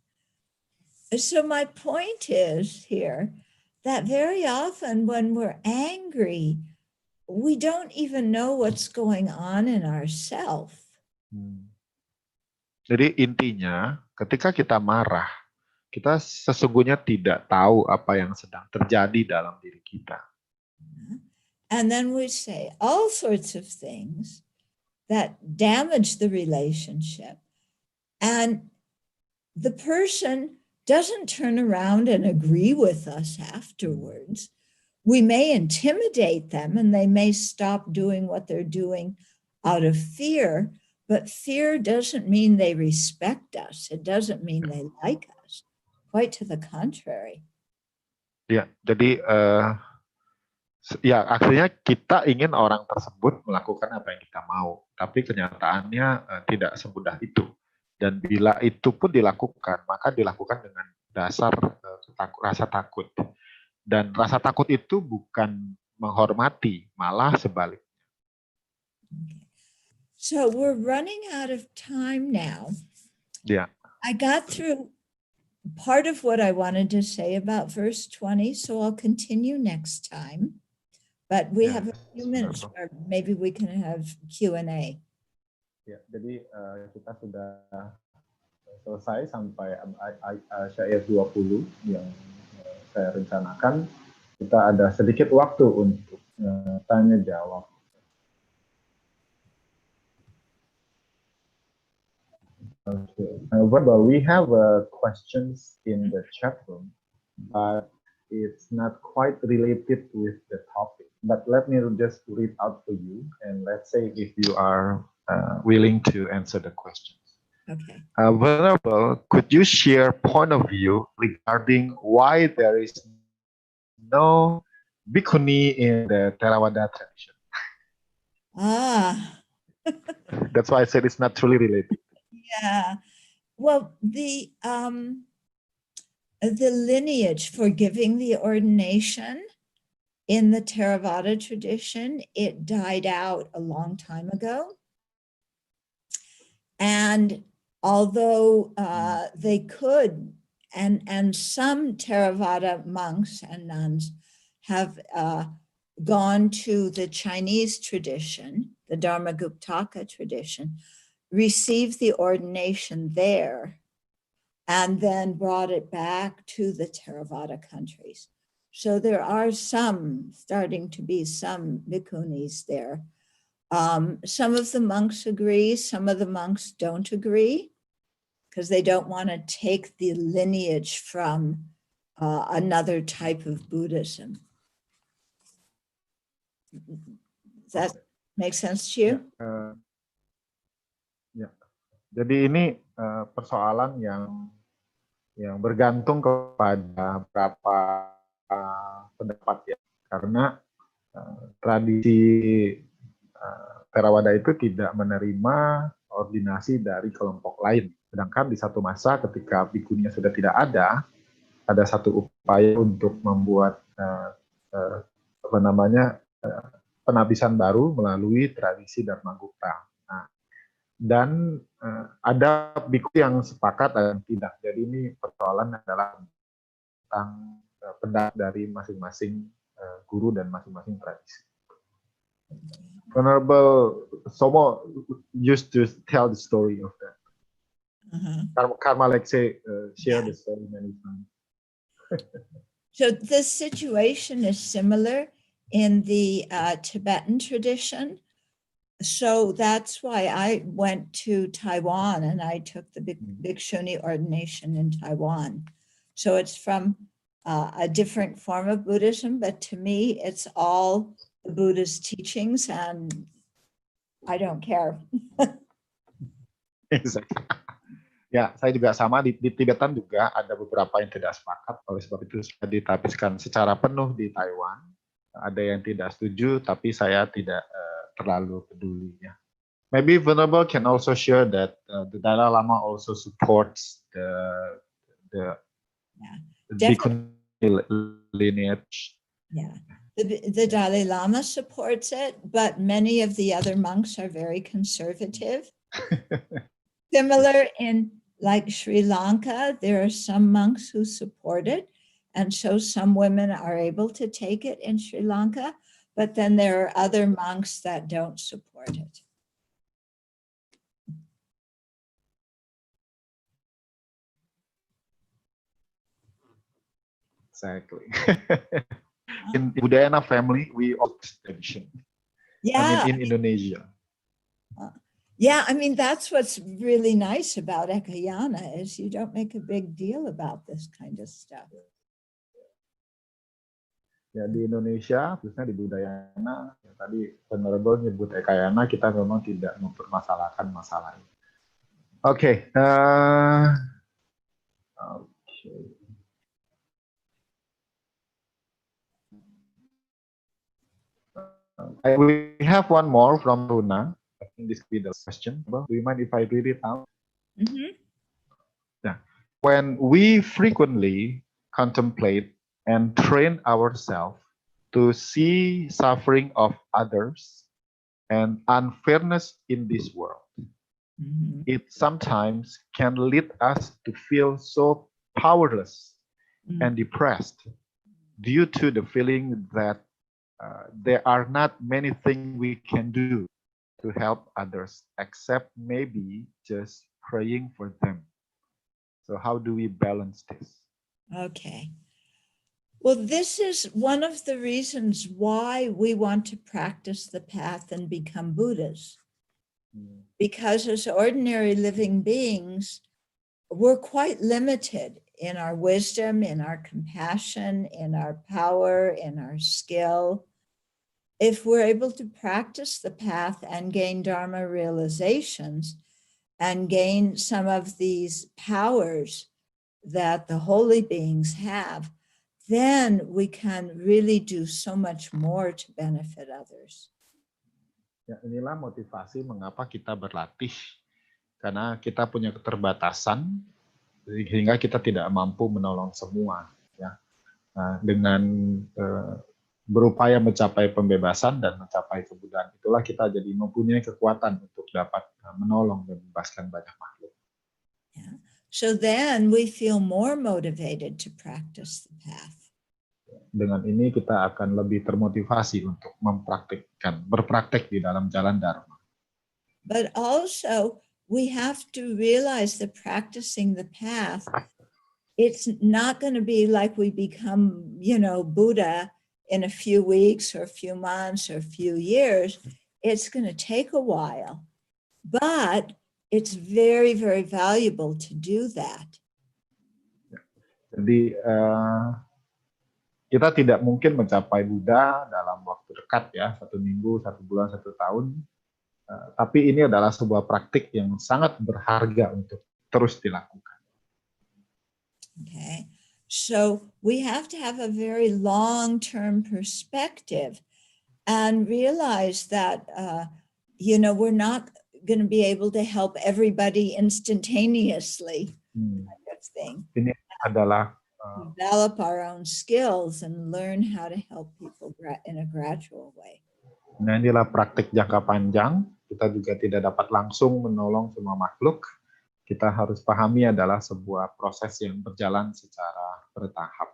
Speaker 1: So my point is here that very often when we're angry, we don't even know what's going on in ourselves.
Speaker 3: Jadi intinya ketika kita marah, kita sesungguhnya tidak tahu apa yang sedang terjadi dalam diri kita.
Speaker 1: And then we say all sorts of things that damage the relationship. And the person doesn't turn around and agree with us afterwards. We may intimidate them and they may stop doing what they're doing out of fear, but fear doesn't mean they respect us. It doesn't mean they like us. Quite to the contrary.
Speaker 3: Ya, jadi ya akhirnya kita ingin orang tersebut melakukan apa yang kita mau, tapi kenyataannya tidak semudah itu. Dan bila itu pun dilakukan, maka dilakukan dengan dasar rasa takut. Dan rasa takut itu bukan menghormati, malah sebaliknya.
Speaker 1: So we're running out of time now.
Speaker 3: Yeah.
Speaker 1: I got through part of what I wanted to say about verse 20, so I'll continue next time. But we have a few minutes, or maybe we can have Q&A.
Speaker 3: Ya, jadi kita sudah selesai sampai syair 20 yang saya rencanakan. Kita ada sedikit waktu untuk tanya jawab. Well, we have questions in the chat room, but it's not quite related with the topic. But let me just read out for you, and let's say if you are willing to answer the questions.
Speaker 1: Okay.
Speaker 3: Venerable, could you share point of view regarding why there is no bhikkhuni in the Theravada tradition? That's why I said it's not truly related.
Speaker 1: Yeah. Well, the lineage for giving the ordination in the Theravada tradition, it died out a long time ago. And although they could, and some Theravada monks and nuns have gone to the Chinese tradition, the Dharma-Guptaka tradition, received the ordination there, and then brought it back to the Theravada countries. So there are starting to be some bhikkhunis there. Some of the monks agree, some of the monks don't agree, because they don't want to take the lineage from another type of Buddhism. Does that make sense to you?
Speaker 3: Ya. Jadi ini persoalan yang bergantung kepada beberapa pendapat ya, karena tradisi Theravada itu tidak menerima ordinasi dari kelompok lain. Sedangkan di satu masa ketika bhikkhuninya sudah tidak ada satu upaya untuk membuat penabisan baru melalui tradisi Dharmagupta. Nah, dan ada bhikkhu yang sepakat dan tidak. Jadi ini persoalan adalah tentang pendapat dari masing-masing guru dan masing-masing tradisi. Venerable Somo used to tell the story of that. Karma Alexei shared the story many times.
Speaker 1: So this situation is similar in the Tibetan tradition. So that's why I went to Taiwan and I took the Bhikshuni ordination in Taiwan. So it's from a different form of Buddhism, but to me, it's all the Buddha's teachings and I don't care.
Speaker 3: Exactly. Ya, saya juga sama di Tibetan juga ada beberapa yang tidak sepakat, oleh sebab itu saya ditapiskan secara penuh di Taiwan. Ada yang tidak setuju, tapi saya tidak terlalu peduli. Ya. Maybe Venerable can also share that the Dalai Lama also supports the Bhikkhuni lineage.
Speaker 1: Yeah, the Dalai Lama supports it, but many of the other monks are very conservative. Similar in like Sri Lanka, there are some monks who support it, and so some women are able to take it in Sri Lanka, but then there are other monks that don't support it.
Speaker 3: Exactly. In Budayana family, we all tradition.
Speaker 1: Yeah.
Speaker 3: I mean, in Indonesia.
Speaker 1: Yeah, I mean, that's what's really nice about Ekayana is you don't make a big deal about this kind of stuff.
Speaker 3: Ya, di Indonesia, khususnya di Budayana, yang tadi Venerable nyebut Ekayana, kita memang tidak mempermasalahkan masalah ini. Oke. We have one more from Runa. I think this could be the question. Do you mind if I read it out?
Speaker 1: Mm-hmm.
Speaker 3: Yeah. When we frequently contemplate and train ourselves to see suffering of others and unfairness in this world, it sometimes can lead us to feel so powerless and depressed due to the feeling that there are not many things we can do to help others except maybe just praying for them. So how do we balance this? Okay.
Speaker 1: Well, this is one of the reasons why we want to practice the path and become Buddhas. Because as ordinary living beings, we're quite limited in our wisdom, in our compassion, in our power, in our skill. If we're able to practice the path and gain Dharma realizations and gain some of these powers that the holy beings have, then we can really do so much more to benefit others.
Speaker 3: Ya, inilah motivasi mengapa kita berlatih, karena kita punya keterbatasan sehingga kita tidak mampu menolong semua. Ya. Nah, dengan berupaya mencapai pembebasan dan mencapai kebuddhaan, itulah kita jadi mempunyai kekuatan untuk dapat menolong dan membebaskan banyak makhluk.
Speaker 1: Yeah. So then we feel more motivated to practice the path.
Speaker 3: Dengan ini kita akan lebih termotivasi untuk berpraktek di dalam jalan Dharma.
Speaker 1: But also we have to realize that practicing the path, it's not going to be like we become Buddha in a few weeks or a few months or a few years. It's going to take a while, but it's very, very valuable to do that.
Speaker 3: Jadi kita tidak mungkin mencapai Buddha dalam waktu dekat ya, 1 minggu, 1 bulan, 1 tahun. Tapi ini adalah sebuah praktik yang sangat berharga untuk terus dilakukan.
Speaker 1: Okay, so we have to have a very long-term perspective and realize that, we're not going to be able to help everybody instantaneously. Kind of thing.
Speaker 3: Ini adalah
Speaker 1: Develop our own skills and learn how to help people in a gradual way.
Speaker 3: Nah, inilah praktik jangka panjang. Kita juga tidak dapat langsung menolong semua makhluk. Kita harus pahami adalah sebuah proses yang berjalan secara bertahap.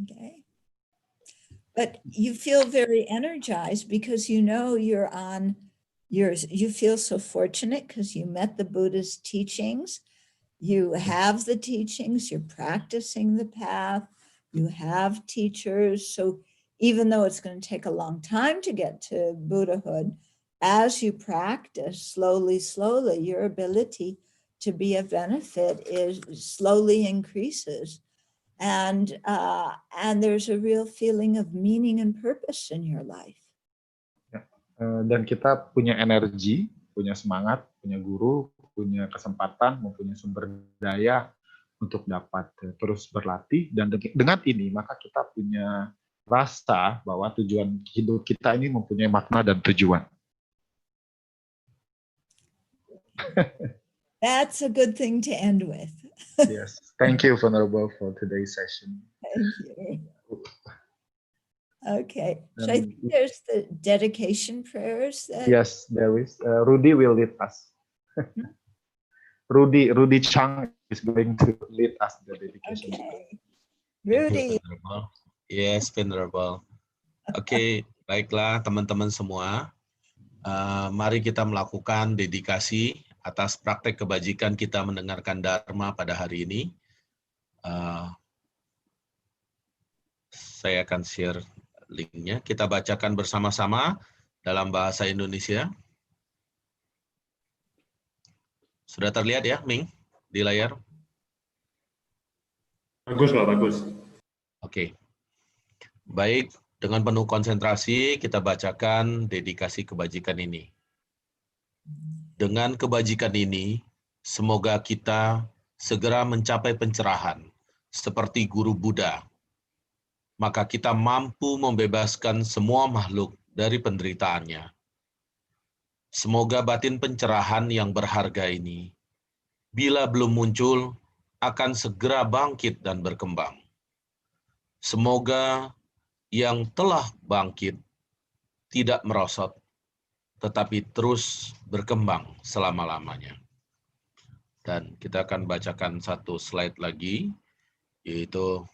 Speaker 1: Okay. But you feel very energized because you feel so fortunate because you met the Buddha's teachings. You have the teachings, you're practicing the path, you have teachers. So even though it's going to take a long time to get to Buddhahood, as you practice slowly, your ability to be of benefit is slowly increases. And there's a real feeling of meaning and purpose in your life.
Speaker 3: Dan kita punya energi, punya semangat, punya guru, punya kesempatan, mempunyai sumber daya untuk dapat terus berlatih. Dan dengan ini, maka kita punya rasa bahwa tujuan hidup kita ini mempunyai makna dan tujuan.
Speaker 1: That's a good thing to end with.
Speaker 3: Yes. Thank you, Venerable, for today's session.
Speaker 1: Thank you. Okay. So I think there's the dedication prayers.
Speaker 3: Yes, there is. Rudy will lead us. Rudy Chang is going to lead us the dedication.
Speaker 1: Okay. Rudy.
Speaker 4: Yes, Venerable. Oke, baiklah teman-teman semua. Mari kita melakukan dedikasi atas praktek kebajikan kita mendengarkan Dharma pada hari ini. Saya akan share linknya. Kita bacakan bersama-sama dalam bahasa Indonesia. Sudah terlihat ya, Ming, di layar?
Speaker 5: Bagus, Pak, bagus.
Speaker 4: Oke. Baik, dengan penuh konsentrasi kita bacakan dedikasi kebajikan ini. Dengan kebajikan ini, semoga kita segera mencapai pencerahan seperti guru Buddha. Maka kita mampu membebaskan semua makhluk dari penderitaannya. Semoga batin pencerahan yang berharga ini, bila belum muncul, akan segera bangkit dan berkembang. Semoga yang telah bangkit tidak merosot, tetapi terus berkembang selama-lamanya. Dan kita akan bacakan satu slide lagi, yaitu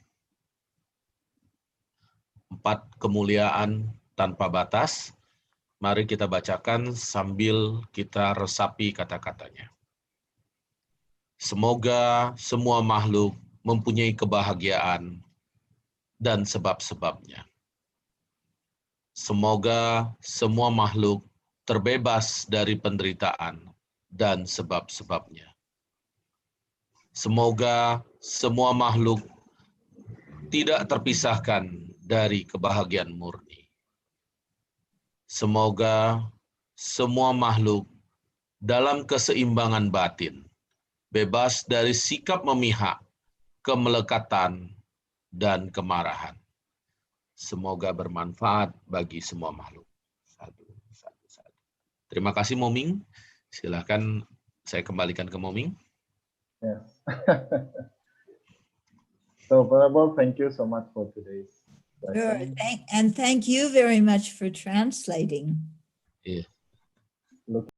Speaker 4: 4 kemuliaan tanpa batas. Mari kita bacakan sambil kita resapi kata-katanya. Semoga semua makhluk mempunyai kebahagiaan dan sebab-sebabnya. Semoga semua makhluk terbebas dari penderitaan dan sebab-sebabnya. Semoga semua makhluk tidak terpisahkan dari kebahagiaan murni. Semoga semua makhluk dalam keseimbangan batin, bebas dari sikap memihak, kemelekatan, dan kemarahan. Semoga bermanfaat bagi semua makhluk. Satu. Terima kasih, Moming. Silakan saya kembalikan ke Moming.
Speaker 3: Yes. So, Venerable, thank you so much for today's
Speaker 1: Sure. Thank you very much for translating.
Speaker 4: Yeah.